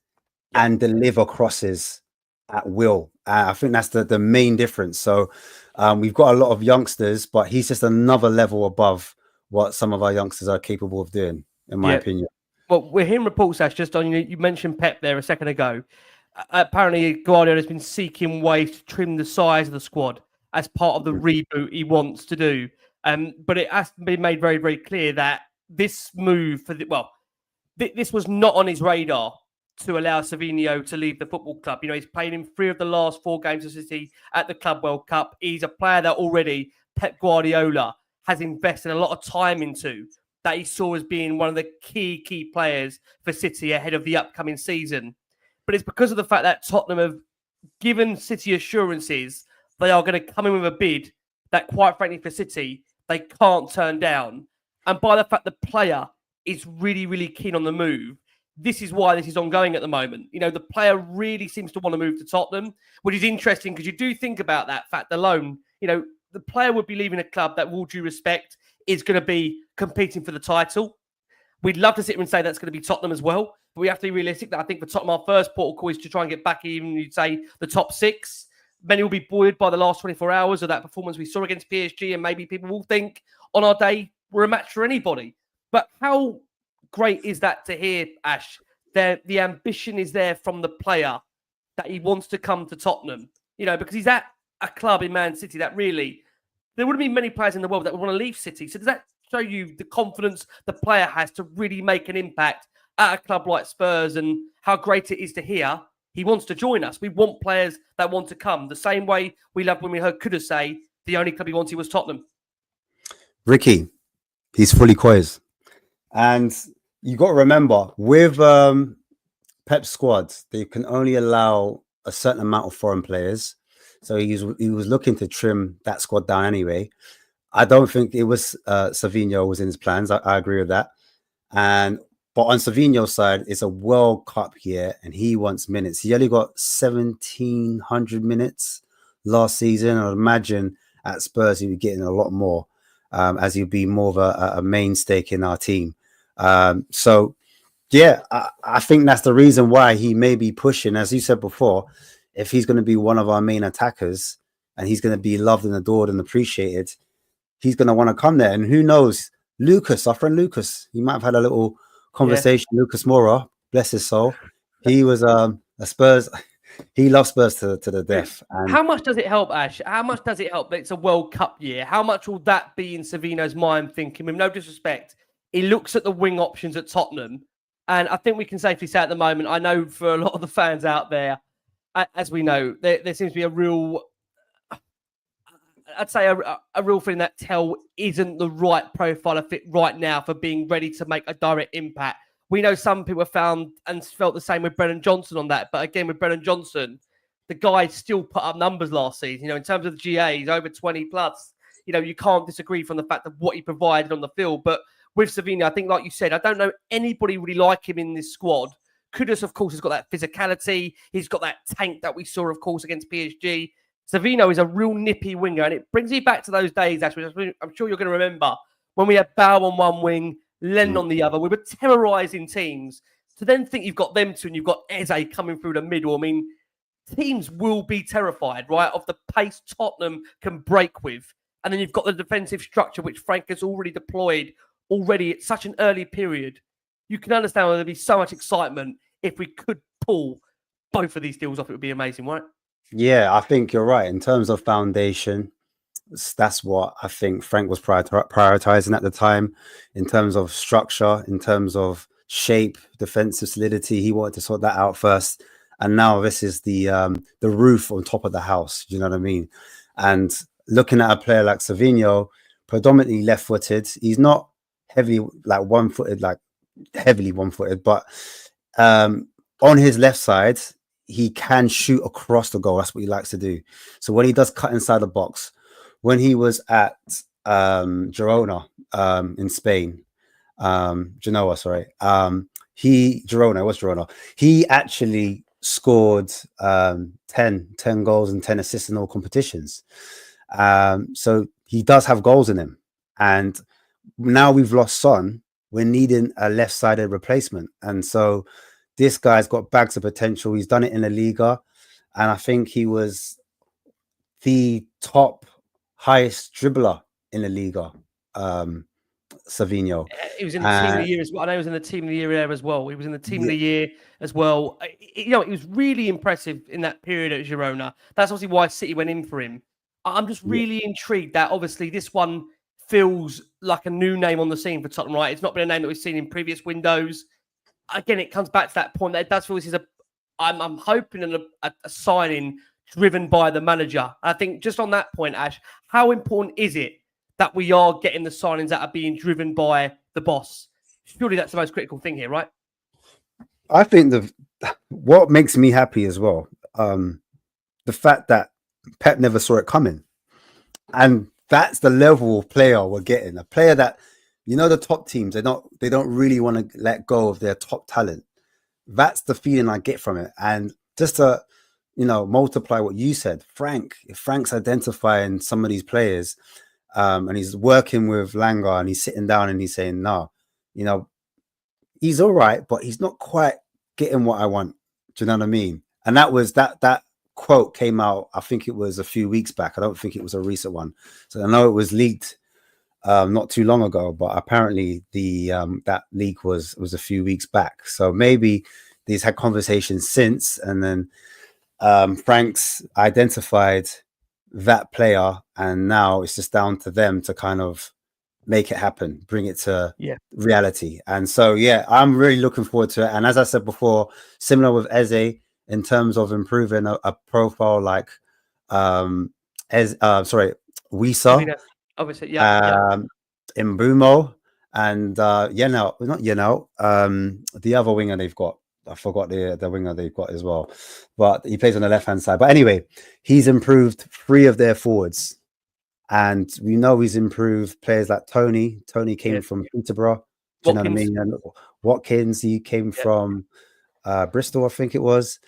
and deliver crosses at will. I think that's the main difference. So we've got a lot of youngsters, but he's just another level above what some of our youngsters are capable of doing, in my opinion. Well, we're hearing reports, Ash, just on, you mentioned Pep there a second ago. Apparently, Guardiola has been seeking ways to trim the size of the squad as part of the reboot he wants to do. But it has been made very, very clear that this move this was not on his radar to allow Savinho to leave the football club. He's played in 3 of the last 4 games of City at the Club World Cup. He's a player that already Pep Guardiola has invested a lot of time into, that he saw as being one of the key players for City ahead of the upcoming season. But it's because of the fact that Tottenham have given City assurances they are going to come in with a bid that, quite frankly, for City, they can't turn down. And by the fact the player is really, really keen on the move, this is why this is ongoing at the moment. The player really seems to want to move to Tottenham, which is interesting because you do think about that fact alone. The player would be leaving a club that, with all due respect, is going to be competing for the title. We'd love to sit here and say that's going to be Tottenham as well, but we have to be realistic that I think for Tottenham, our first port of call is to try and get back even, you'd say, the top 6. Many will be buoyed by the last 24 hours of that performance we saw against PSG, and maybe people will think on our day we're a match for anybody. But how great is that to hear, Ash? The ambition is there from the player that he wants to come to Tottenham, because he's at a club in Man City that really, there wouldn't be many players in the world that would want to leave City. So does that show you the confidence the player has to really make an impact at a club like Spurs, and how great it is to hear he wants to join us? We want players that want to come, the same way we loved when we heard Kuda say the only club he wanted was Tottenham. Ricky, he's fully quiz. And you got to remember, with Pep's squads, they can only allow a certain amount of foreign players. So he was looking to trim that squad down anyway. I don't think it was Savinho was in his plans. I agree with that. But on Savinho's side, it's a World Cup year and he wants minutes. He only got 1,700 minutes last season. I'd imagine at Spurs he'd be getting a lot more, as he'd be more of a mainstay in our team. I think that's the reason why he may be pushing, as you said before, if he's going to be one of our main attackers and he's going to be loved and adored and appreciated, he's going to want to come there. And who knows, Lucas, our friend Lucas, he might have had a little conversation. Lucas Moura, bless his soul. He was a Spurs. He loves Spurs to the death. And how much does it help, Ash? How much does it help that it's a World Cup year? How much will that be in Savinho's mind, thinking, with no disrespect, he looks at the wing options at Tottenham, and I think we can safely say at the moment, I know for a lot of the fans out there, as we know, there seems to be a real, I'd say a real feeling that Tell isn't the right profile of fit right now for being ready to make a direct impact. We know some people have found and felt the same with Brennan Johnson on that. But again, with Brennan Johnson, the guy still put up numbers last season. In terms of the GAs, over 20 plus. You can't disagree from the fact of what he provided on the field. But with Savinho, I think, like you said, I don't know anybody really like him in this squad. Kudus, of course, has got that physicality. He's got that tank that we saw, of course, against PSG. Savinho is a real nippy winger, and it brings me back to those days, Ash, which I'm sure you're going to remember, when we had Bow on one wing, Lennon on the other. We were terrorising teams. To then think you've got them two and you've got EZE coming through the middle. I mean, teams will be terrified, right, of the pace Tottenham can break with. And then you've got the defensive structure, which Frank has already deployed at such an early period. You can understand why there'd be so much excitement if we could pull both of these deals off. It would be amazing, right? Yeah, I think you're right. In terms of foundation, that's what I think Frank was prioritizing at the time. In terms of structure, in terms of shape, defensive solidity, he wanted to sort that out first. And now this is the roof on top of the house. You know what I mean? And looking at a player like Savinho, predominantly left-footed, he's not heavy, like one-footed, like heavily one-footed, but on his left side, he can shoot across the goal. That's what he likes to do. So when he does cut inside the box, when he was at Girona in Spain, Genoa, sorry, Girona, he actually scored 10 goals and 10 assists in all competitions. So he does have goals in him. And now we've lost Son, we're needing a left-sided replacement. And so this guy's got bags of potential. He's done it in La Liga. And I think he was the top highest dribbler in La Liga, Savinho. He was in the team of the year as well. I know he was in the team of the year there as well. He was in the team of the year as well. You know, he was really impressive in that period at Girona. That's obviously why City went in for him. I'm just really intrigued that obviously this one feels like a new name on the scene for Tottenham, right? It's not been a name that we've seen in previous windows. Again, it comes back to that point that it does feel this is I'm hoping a signing driven by the manager. I think just on that point, Ash, how important is it that we are getting the signings that are being driven by the boss? Surely that's the most critical thing here, right? I think what makes me happy as well, the fact that Pep never saw it coming. And that's the level of player we're getting. A player that, you know, the top teams, they don't really want to let go of their top talent. That's the feeling I get from it. And just to, you know, multiply what you said, if Frank's identifying some of these players, and he's working with Langer and he's sitting down and he's saying, no, you know, he's all right, but he's not quite getting what I want. Do you know what I mean? And that was that quote came out, I think it was a few weeks back. I don't think it was a recent one. So I know it was leaked not too long ago, but apparently that leak was a few weeks back. So maybe these had conversations since, and then Frank's identified that player, and now it's just down to them to kind of make it happen, bring it to reality. And so I'm really looking forward to it. And as I said before, similar with EZE, in terms of improving a profile like Wisa, obviously, Mbumo, and the other winger they've got. I forgot the winger they've got as well, but he plays on the left-hand side. But anyway, he's improved 3 of their forwards, and we know he's improved players like Tony. Tony came from Peterborough. Do you know what I mean? And Watkins, he came from Bristol, I think it was.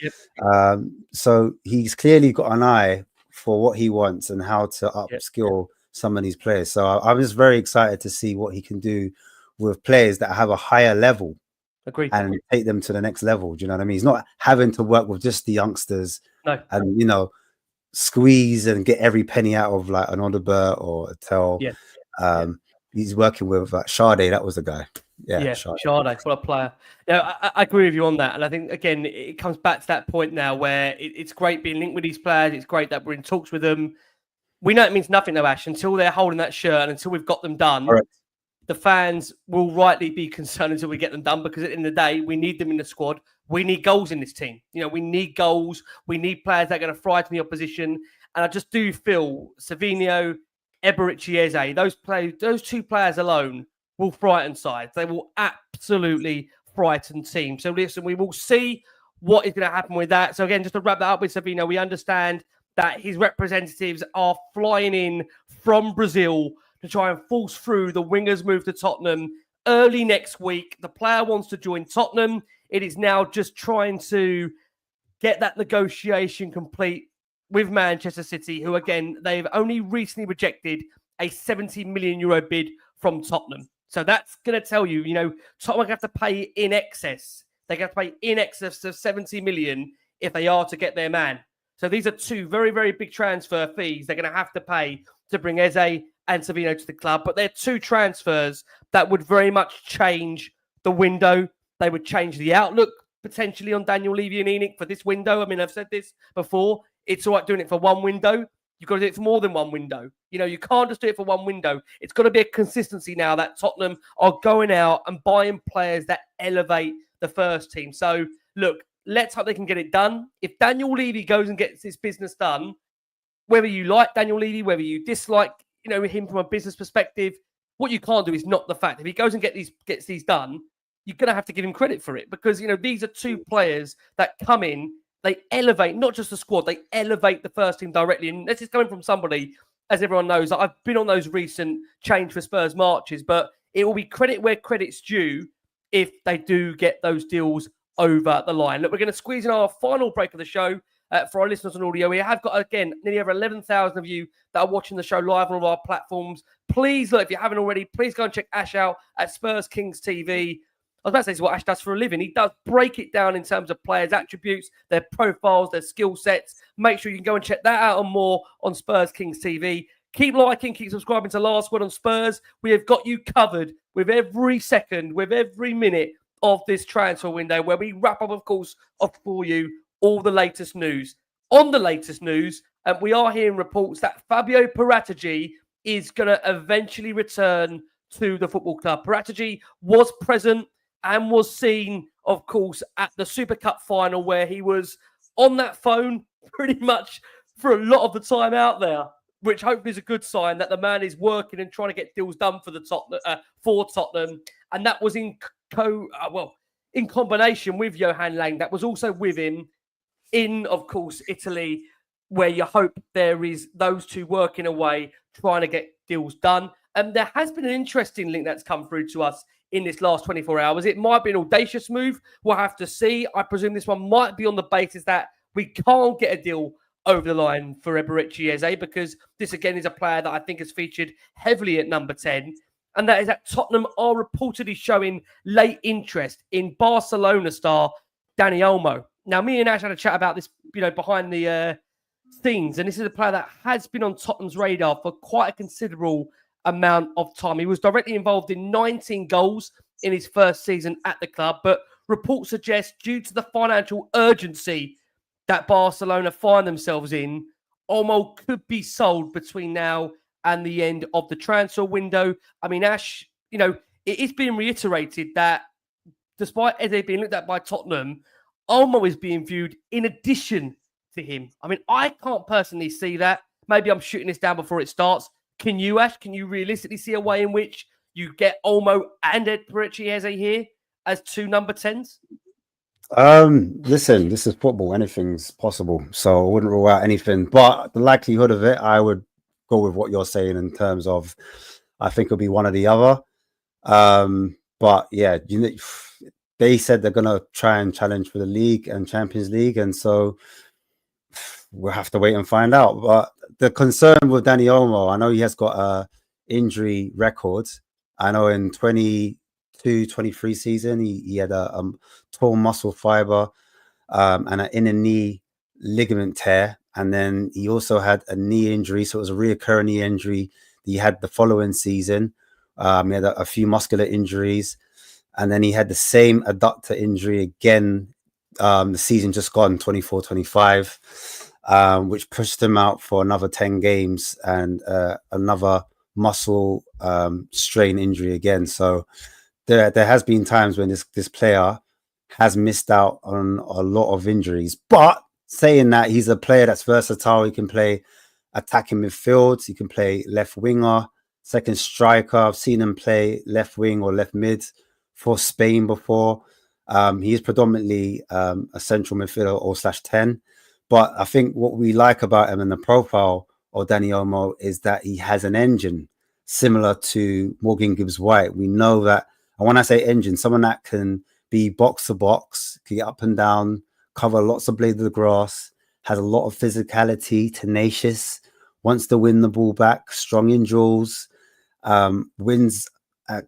So he's clearly got an eye for what he wants and how to upskill some of these players. So I'm just very excited to see what he can do with players that have a higher level. Agreed. And take them to the next level. Do you know what I mean? He's not having to work with just the youngsters and, you know, squeeze and get every penny out of like an Odobert or a Tell. He's working with Sade. That was the guy. Sade, what a player. Yeah, I agree with you on that. And I think, again, it comes back to that point now where it's great being linked with these players. It's great that we're in talks with them. We know it means nothing, though, Ash, until they're holding that shirt and until we've got them done. Correct. The fans will rightly be concerned until we get them done, because at the end of the day, we need them in the squad. We need goals in this team. You know, we need goals. We need players that are going to frighten the opposition. And I just do feel Savinho, Eberechi, EZE, those 2 players alone will frighten sides. They will absolutely frighten teams. So listen, we will see what is going to happen with that. So again, just to wrap that up with Savinho, we understand that his representatives are flying in from Brazil to try and force through the wingers move to Tottenham early next week. The player wants to join Tottenham. It is now just trying to get that negotiation complete with Manchester City, who, again, they've only recently rejected a €70 million bid from Tottenham. So that's going to tell you, Tottenham have to pay in excess. They have to pay in excess of 70 million if they are to get their man. So these are two very, very big transfer fees they're going to have to pay to bring EZE and Savinho to the club. But they're two transfers that would very much change the window. They would change the outlook potentially on Daniel Levy and ENIC for this window. I mean, I've said this before. It's all right doing it for one window. You've got to do it for more than one window. You can't just do it for one window. It's got to be a consistency now that Tottenham are going out and buying players that elevate the first team. So, look, let's hope they can get it done. If Daniel Levy goes and gets his business done, whether you like Daniel Levy, whether you dislike, him from a business perspective, what you can't do is not the fact. If he goes and gets these done, you're going to have to give him credit for it because, these are two players that come in. They elevate not just the squad, they elevate the first team directly. And this is coming from somebody, as everyone knows, I've been on those recent change for Spurs marches, but it will be credit where credit's due if they do get those deals over the line. Look, we're going to squeeze in our final break of the show for our listeners on audio. We have got, again, nearly over 11,000 of you that are watching the show live on all our platforms. Please, look, if you haven't already, please go and check Ash out at Spurs Kings TV. I was about to say this is what Ash does for a living. He does break it down in terms of players' attributes, their profiles, their skill sets. Make sure you can go and check that out and more on Spurs Kings TV. Keep liking, keep subscribing to Last Word on Spurs. We have got you covered with every second, with every minute of this transfer window where we wrap up, of course, for you all the latest news. On the latest news, we are hearing reports that Fabio Paratici is going to eventually return to the football club. Paratici was present and was seen, of course, at the Super Cup final where he was on that phone pretty much for a lot of the time out there, which hopefully is a good sign that the man is working and trying to get deals done for Tottenham. And that was in combination with Johan Lang. That was also with him in, of course, Italy, where you hope there is those two working away, trying to get deals done. And there has been an interesting link that's come through to us in this last 24 hours. It might be an audacious move. We'll have to see. I presume this one might be on the basis that we can't get a deal over the line for 𝐅𝐸 EZE because this, again, is a player that I think has featured heavily at number 10. And that is that Tottenham are reportedly showing late interest in Barcelona star Dani Olmo. Now, me and Ash had a chat about this, behind the scenes. And this is a player that has been on Tottenham's radar for quite a considerable amount of time. He was directly involved in 19 goals in his first season at the club, but reports suggest due to the financial urgency that Barcelona find themselves in, Olmo could be sold between now and the end of the transfer window. I mean, Ash, it is being reiterated that despite EZE being looked at by Tottenham, Olmo is being viewed in addition to him. I mean, I can't personally see that. Maybe I'm shooting this down before it starts. Can you, Ash? Can you realistically see a way in which you get Olmo and 𝐅𝐸 EZE here as two number 10s? Listen, this is football. Anything's possible. So I wouldn't rule out anything. But the likelihood of it, I would go with what you're saying in terms of I think it'll be one or the other. But yeah, they said they're going to try and challenge for the league and Champions League. And so we'll have to wait and find out. But the concern with Dani Olmo, I know he has got a injury record. I know in 22-23 season, he had a torn muscle fiber and an inner knee ligament tear. And then he also had a knee injury. So it was a reoccurring knee injury that he had the following season. He had a few muscular injuries. And then he had the same adductor injury again the season just gone, 24-25, which pushed him out for another 10 games and another muscle strain injury again. So there has been times when this player has missed out on a lot of injuries. But saying that, he's a player that's versatile. He can play attacking midfield. He can play left winger, second striker. I've seen him play left wing or left mid for Spain before. He is predominantly a central midfielder or /10. But I think what we like about him in the profile of Dani Olmo is that he has an engine similar to Morgan Gibbs-White. We know that, and when I say engine, someone that can be box to box, can get up and down, cover lots of blades of the grass, has a lot of physicality, tenacious, wants to win the ball back, strong in duels, wins,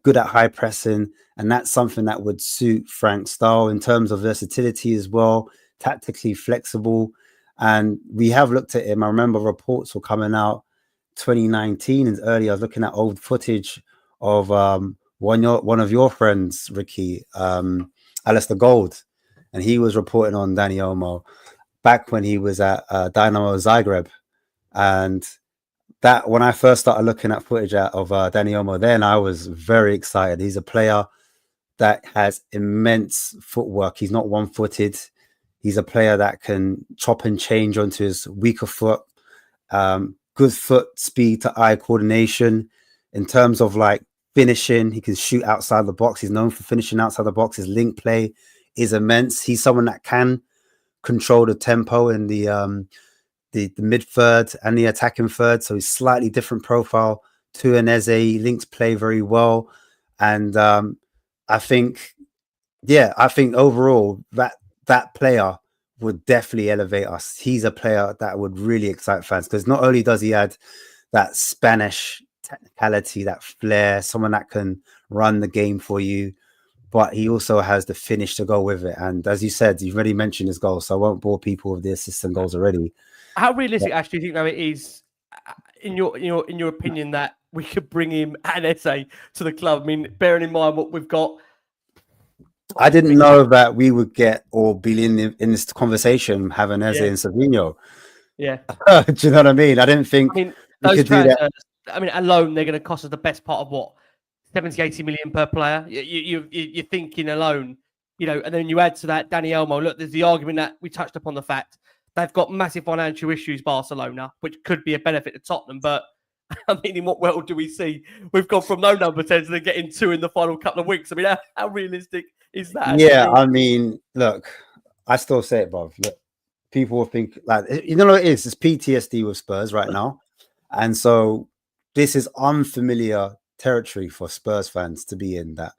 good at high pressing, and that's something that would suit Frank's style in terms of versatility as well, tactically flexible. And we have looked at him. I remember reports were coming out 2019 and earlier. I was looking at old footage of one of your friends, Ricky, Alistair Gold, and he was reporting on Dani Olmo back when he was at Dynamo Zagreb. And that when I first started looking at footage of Dani Olmo, then I was very excited. He's a player that has immense footwork. He's not one-footed. He's a player that can chop and change onto his weaker foot. Good foot speed to eye coordination. In terms of like finishing, he can shoot outside the box. He's known for finishing outside the box. His link play is immense. He's someone that can control the tempo in the mid third and the attacking third. So he's slightly different profile to an EZE. He links play very well. And I think overall that player would definitely elevate us. He's a player that would really excite fans because not only does he add that Spanish technicality, that flair, someone that can run the game for you, but he also has the finish to go with it. And as you said, you've already mentioned his goals, so I won't bore people with the assists and goals already. How realistic, Ash, do you think though it is, in your opinion, that we could bring him and EZE to the club? I mean, bearing in mind what we've got. I didn't know that we would get or be in this conversation having EZE and Savinho. Yeah. Do you know what I mean? I didn't think those transfers, I mean, alone, they're going to cost us the best part of what? 70, 80 million per player. You're thinking alone, and then you add to that Dani Olmo. Look, there's the argument that we touched upon the fact they've got massive financial issues, Barcelona, which could be a benefit to Tottenham. But I mean, in what world do we see? We've gone from no number 10s to then getting 2 in the final couple of weeks. I mean, how realistic is that? Yeah, I mean, look, I still say it, bruv. Look, people will think like, you know what it is? It's PTSD with Spurs right now. And so this is unfamiliar territory for Spurs fans to be in that.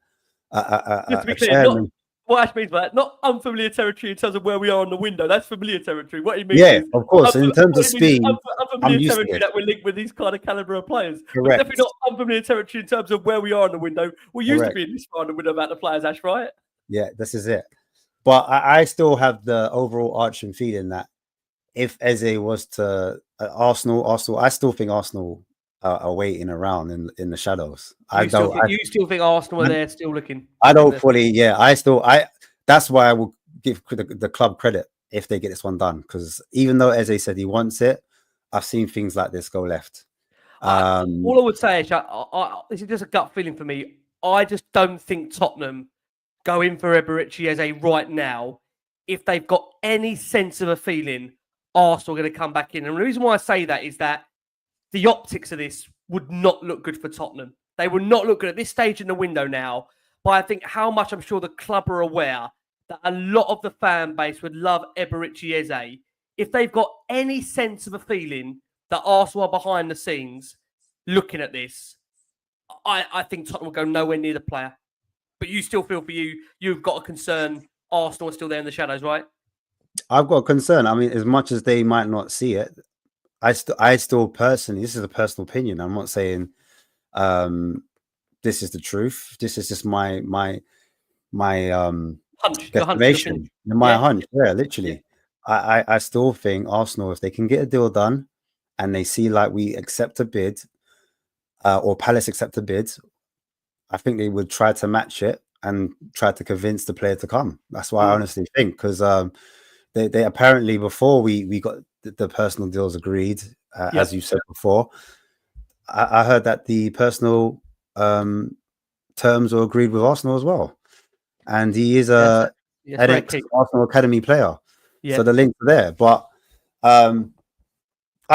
Just to be clear, what Ash means by that, not unfamiliar territory in terms of where we are on the window. That's familiar territory. What he means is, of course. In terms of speed, unfamiliar territory that we're linked with these kind of caliber of players. Correct. But definitely not unfamiliar territory in terms of where we are on the window. We used to be in this far on the window about the players, Ash, right? Yeah, this is it. But I still have the overall arching feeling that if EZE was to Arsenal, I still think Arsenal are waiting around in the shadows. You still think Arsenal are there still looking? I don't fully, that's why I will give the club credit if they get this one done. Because even though EZE said he wants it, I've seen things like this go left. All I would say is, this is just a gut feeling for me. I just don't think Tottenham go in for EZE right now if they've got any sense of a feeling Arsenal are going to come back in. And the reason why I say that is that the optics of this would not look good for Tottenham. They would not look good at this stage in the window now. But I think how much I'm sure the club are aware that a lot of the fan base would love EZE. If they've got any sense of a feeling that Arsenal are behind the scenes looking at this, I think Tottenham will go nowhere near the player. But you still feel for you've got a concern Arsenal are still there in the shadows, right? I've got a concern. I mean, as much as they might not see it, I still personally, this is a personal opinion. I'm not saying this is the truth. This is just my hunch, guesstimation, my hunch. Yeah, literally. Yeah. I still think Arsenal, if they can get a deal done and they see like we accept a bid or Palace accept a bid, I think they would try to match it and try to convince the player to come. That's what I honestly think, because they apparently, before we got the personal deals agreed, as you said before, I heard that the personal terms were agreed with Arsenal as well. And he is an ex-Arsenal Academy player. So the links are there. But I'm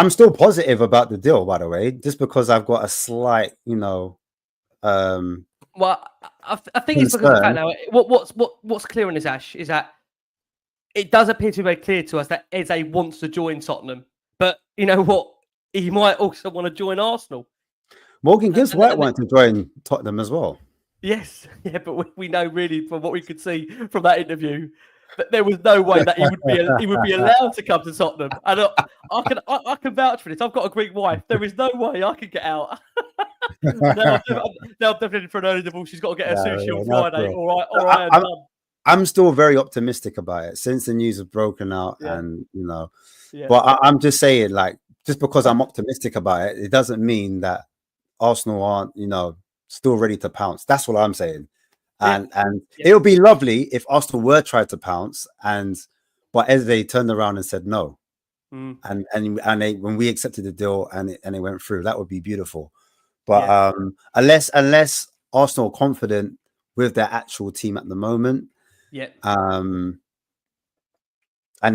still positive about the deal, by the way, just because I've got a slight, well, I think it's because of the fact now. What's clear on this, Ash, is that it does appear to be very clear to us that EZE wants to join Tottenham, but you know what? He might also want to join Arsenal. Morgan Gibbs-White wanted to join Tottenham as well. Yes, but we know really from what we could see from that interview But there was no way that he would be allowed to come to Tottenham. And I can vouch for this. I've got a Greek wife. There is no way I could get out. now I'm definitely for an early divorce. She's got to get her sushi on Friday. All right, I'm still very optimistic about it since the news has broken out, and But I'm just saying, like, just because I'm optimistic about it, it doesn't mean that Arsenal aren't, still ready to pounce. That's what I'm saying. And it would be lovely if Arsenal were tried to pounce, but EZE turned around and said no. And when we accepted the deal and it went through, that would be beautiful. But unless Arsenal are confident with their actual team at the moment, and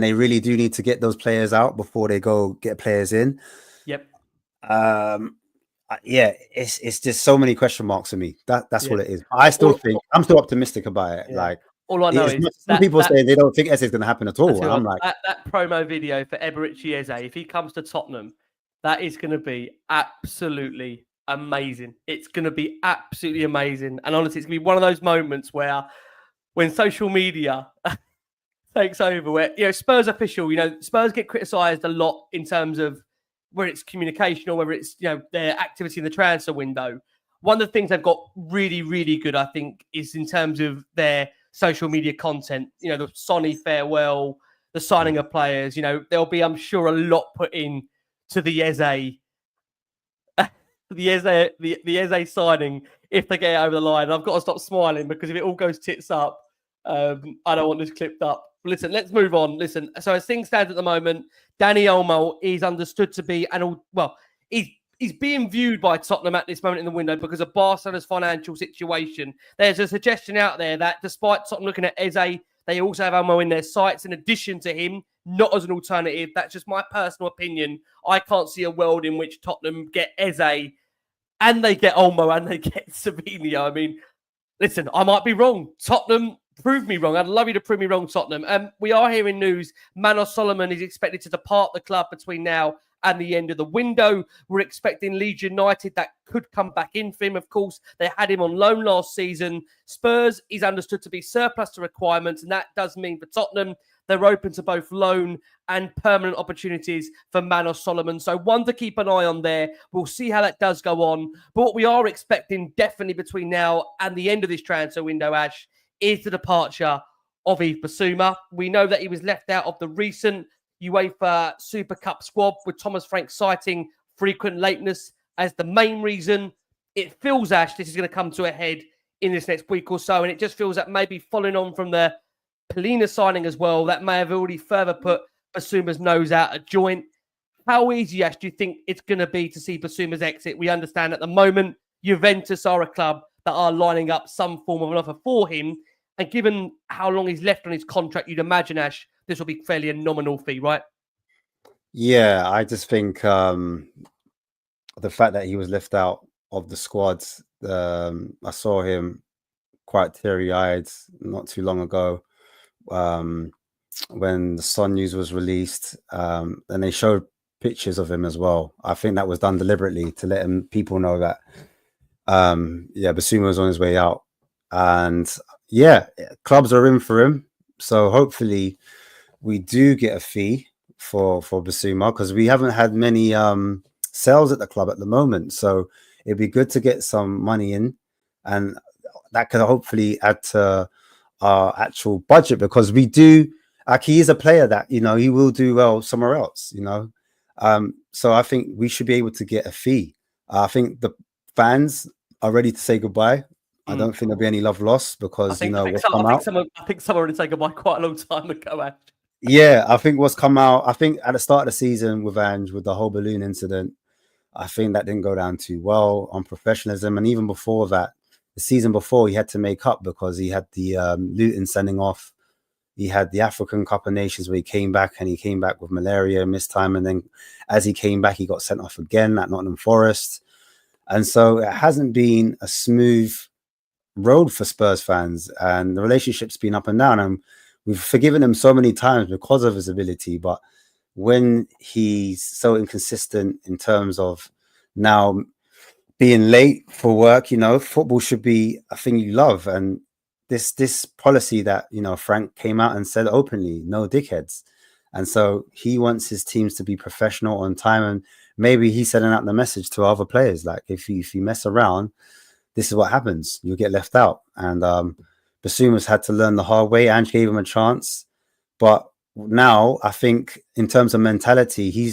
they really do need to get those players out before they go get players in. It's just so many question marks for me. That's what it is. I'm still optimistic about it. Like, all I know is some people say they don't think EZE is going to happen at all. And I'm like, that promo video for 𝐅𝐸𝐺 EZE, if he comes to Tottenham, that is going to be absolutely amazing. It's going to be absolutely amazing. And honestly, it's going to be one of those moments where when social media takes over, where, Spurs official, Spurs get criticised a lot in terms of whether it's communication or whether it's, their activity in the transfer window. One of the things they've got really, really good, I think, is in terms of their social media content, the Sonny farewell, the signing of players, there'll be, I'm sure, a lot put in to the EZE, the EZE signing if they get it over the line. And I've got to stop smiling because if it all goes tits up, I don't want this clipped up. Listen, let's move on. Listen, so as things stand at the moment, Dani Olmo is understood to be, he's being viewed by Tottenham at this moment in the window because of Barcelona's financial situation. There's a suggestion out there that despite Tottenham looking at EZE, they also have Olmo in their sights in addition to him, not as an alternative. That's just my personal opinion. I can't see a world in which Tottenham get EZE and they get Olmo and they get Savinho. I mean, listen, I might be wrong. Tottenham, prove me wrong. I'd love you to prove me wrong, Tottenham. We are hearing news. Manos Solomon is expected to depart the club between now and the end of the window. We're expecting Leeds United that could come back in for him. Of course, they had him on loan last season. Spurs is understood to be surplus to requirements, and that does mean for Tottenham, they're open to both loan and permanent opportunities for Manos Solomon. So one to keep an eye on there. We'll see how that does go on. But what we are expecting definitely between now and the end of this transfer window, Ash, is the departure of Yves Bissouma. We know that he was left out of the recent UEFA Super Cup squad, with Thomas Frank citing frequent lateness as the main reason. It feels, Ash, this is going to come to a head in this next week or so, and it just feels that maybe following on from the Polina signing as well, that may have already further put Bissouma's nose out of joint. How easy, Ash, do you think it's going to be to see Bissouma's exit? We understand at the moment Juventus are a club that are lining up some form of an offer for him, and given how long he's left on his contract, you'd imagine, Ash, this will be fairly a nominal fee, right? Yeah, I just think the fact that he was left out of the squads, I saw him quite teary-eyed not too long ago when the Sun news was released, and they showed pictures of him as well. I think that was done deliberately to let people know that, Bissouma was on his way out. And clubs are in for him. So hopefully we do get a fee for Bissouma, because we haven't had many sales at the club at the moment. So it'd be good to get some money in, and that could hopefully add to our actual budget, because we do, like, he is a player that, he will do well somewhere else, so I think we should be able to get a fee. I think the fans are ready to say goodbye. I don't think there'll be any love lost, because I think someone would say goodbye quite a long time ago, Ash. Yeah, I think what's come out, I think at the start of the season with Ange, with the whole balloon incident, I think that didn't go down too well on professionalism. And even before that, the season before, he had to make up because he had the Luton sending off. He had the African Cup of Nations where he came back, and he came back with malaria, missed time. And then as he came back, he got sent off again at Nottingham Forest. And so it hasn't been a smooth road for Spurs fans, and the relationship's been up and down. And we've forgiven him so many times because of his ability. But when he's so inconsistent in terms of now being late for work, football should be a thing you love. And this policy that, you know, Frank came out and said openly, no dickheads. And so he wants his teams to be professional on time, and maybe he's sending out the message to other players, like, if you mess around, this is what happens. You'll get left out. And Bissouma's had to learn the hard way. Ange gave him a chance, but now I think in terms of mentality,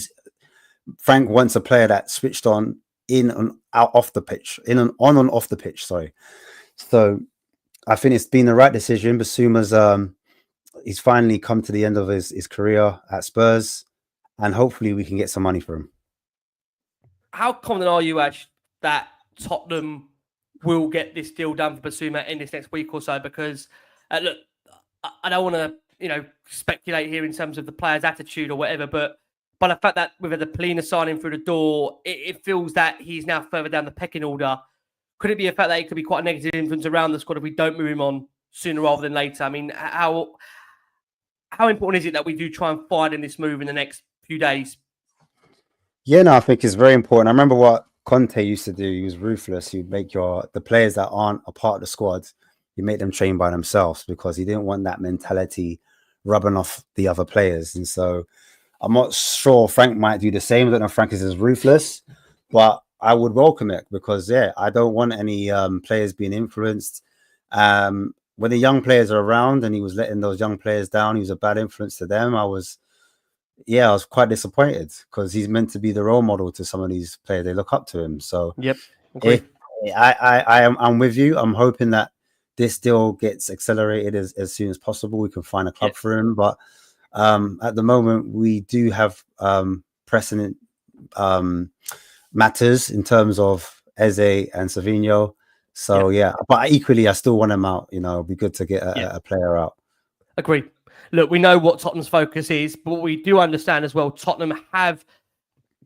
Frank wants a player that switched on in and out off the pitch, on and off the pitch. Sorry. So I think it's been the right decision. Bissouma's he's finally come to the end of his career at Spurs, and hopefully we can get some money for him. How confident are you, Ash, that Tottenham will get this deal done for Bissouma in this next week or so? Because look, I don't want to, you know, speculate here in terms of the player's attitude or whatever, but by the fact that we've had the Polina signing through the door, it feels that he's now further down the pecking order. Could it be a fact that it could be quite a negative influence around the squad if we don't move him on sooner rather than later? I mean, how important is it that we do try and find in this move in the next few days? Yeah, no, I think it's very important. I remember what Conte used to do. He was ruthless. He'd make the players that aren't a part of the squad, he made them train by themselves, because he didn't want that mentality rubbing off the other players. And so I'm not sure Frank might do the same. I don't know if Frank is as ruthless, but I would welcome it, because I don't want any players being influenced. When the young players are around and he was letting those young players down, he was a bad influence to them. I was quite disappointed, because he's meant to be the role model to some of these players. They look up to him. So I'm with you. I'm hoping that this deal gets accelerated as soon as possible. We can find a club for him. But at the moment, we do have precedent matters in terms of EZE and Savinho. So but equally, I still want him out. You know, it'd be good to get a player out. Agreed. Look, we know what Tottenham's focus is, but we do understand as well Tottenham have,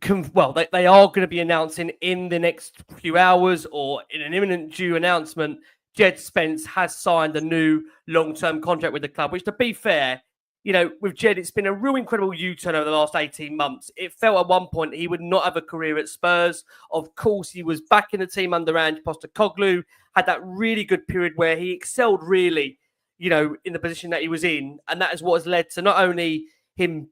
they are going to be announcing in the next few hours or in an imminent due announcement, Jed Spence has signed a new long-term contract with the club, which, to be fair, you know, with Jed, it's been a real incredible U-turn over the last 18 months. It felt at one point he would not have a career at Spurs. Of course, he was back in the team under Ange Postecoglou, had that really good period where he excelled really, you know, in the position that he was in. And that is what has led to not only him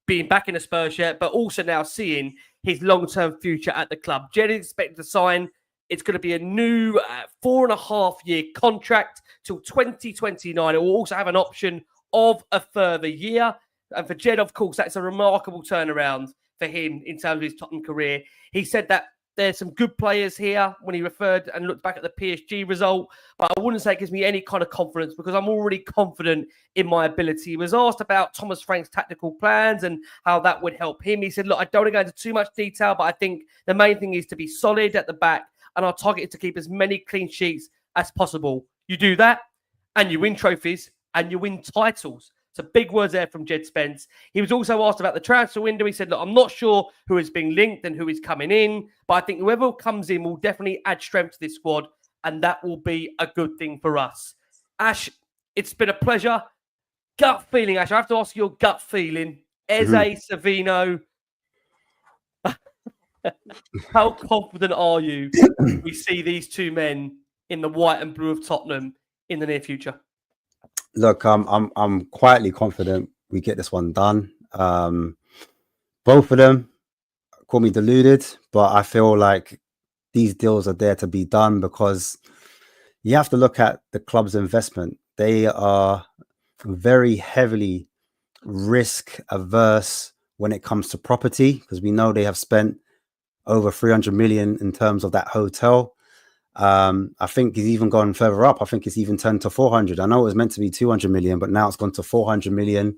being back in the Spurs shirt, but also now seeing his long-term future at the club. Jed is expected to sign. It's going to be a new 4.5-year contract till 2029. It will also have an option of a further year. And for Jed, of course, that's a remarkable turnaround for him in terms of his Tottenham career. He said that there's some good players here when he referred and looked back at the PSG result, but I wouldn't say it gives me any kind of confidence, because I'm already confident in my ability. He was asked about Thomas Frank's tactical plans and how that would help him. He said, look, I don't want to go into too much detail, but I think the main thing is to be solid at the back, and our target is to keep as many clean sheets as possible. You do that, and you win trophies, and you win titles. So big words there from Jed Spence. He was also asked about the transfer window. He said, look, I'm not sure who is being linked and who is coming in, but I think whoever comes in will definitely add strength to this squad, and that will be a good thing for us. Ash, it's been a pleasure. Gut feeling, Ash. I have to ask your gut feeling. EZE, Savinho. How confident are you we see these two men in the white and blue of Tottenham in the near future? Look, I'm quietly confident we get this one done. Both of them call me deluded, but I feel like these deals are there to be done, because you have to look at the club's investment. They are very heavily risk averse when it comes to property, because we know they have spent over 300 million in terms of that hotel. I think he's even gone further up. I think it's even turned to 400. I know it was meant to be 200 million, but now it's gone to 400 million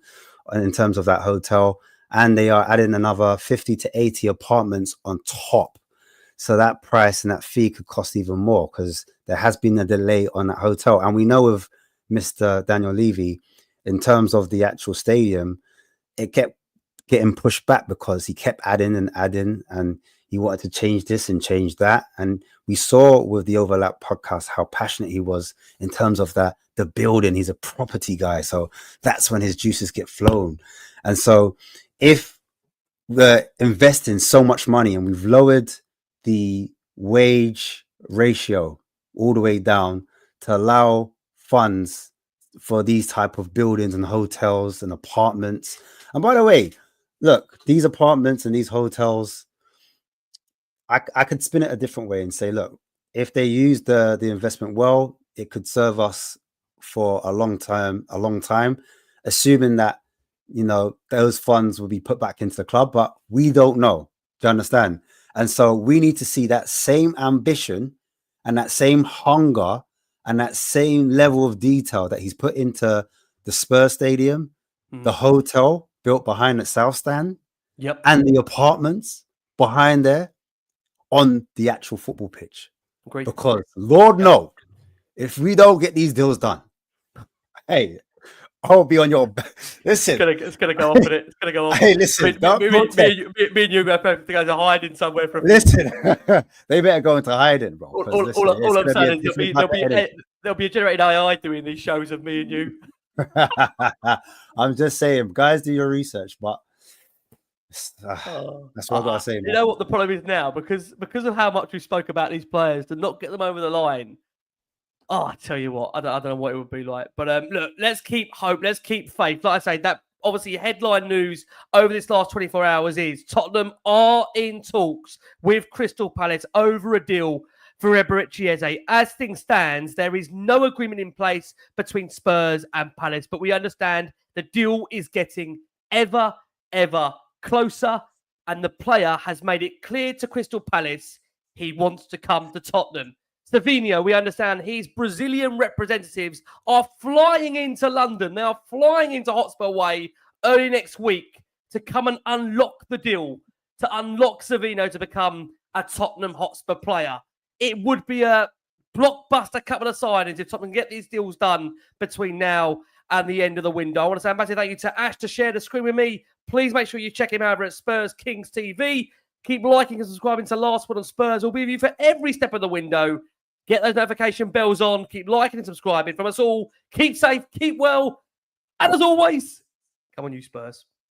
in terms of that hotel. And they are adding another 50 to 80 apartments on top. So that price and that fee could cost even more, because there has been a delay on that hotel. And we know with Mr. Daniel Levy, in terms of the actual stadium, it kept getting pushed back because he kept adding and adding, and he wanted to change this and change that. And we saw with the Overlap podcast how passionate he was in terms of the building. He's a property guy. So that's when his juices get flown. And so if we're investing so much money and we've lowered the wage ratio all the way down to allow funds for these type of buildings and hotels and apartments. And by the way, look, these apartments and these hotels, I could spin it a different way and say, look, if they use the investment well, it could serve us for a long time, assuming that, you know, those funds will be put back into the club, but we don't know. Do you understand? And so we need to see that same ambition and that same hunger and that same level of detail that he's put into the Spurs stadium, the hotel built behind the South Stand, and the apartments behind there on the actual football pitch. Great. Because Lord no, if we don't get these deals done, hey, I'll be on your. Listen, it's gonna go off in it. It's gonna go off. Hey, listen, me and you guys are hiding somewhere from. Listen, they better go into hiding, bro. All I'm saying is there'll be a generated AI doing these shows of me and you. I'm just saying, guys, do your research, but that's what I gotta say. Man. You know what the problem is now, because of how much we spoke about these players, to not get them over the line. Oh, I tell you what, I don't know what it would be like. But look, let's keep hope, let's keep faith. Like I say, that obviously headline news over this last 24 hours is Tottenham are in talks with Crystal Palace over a deal for 𝐅𝐸 𝐂𝐨𝐧𝐭𝐞𝐬. As things stands, there is no agreement in place between Spurs and Palace, but we understand the deal is getting ever closer, and the player has made it clear to Crystal Palace he wants to come to Tottenham. Savinho, we understand his Brazilian representatives are flying into London. They are flying into Hotspur Way early next week to come and unlock the deal, to unlock Savinho to become a Tottenham Hotspur player. It would be a blockbuster couple of signings if Tottenham get these deals done between now and the end of the window. I want to say a massive thank you to Ash to share the screen with me. Please make sure you check him out over at Spurs Kings TV. Keep liking and subscribing to Last Word on Spurs. We'll be with you for every step of the window. Get those notification bells on. Keep liking and subscribing. From us all, keep safe, keep well. And as always, come on, you Spurs.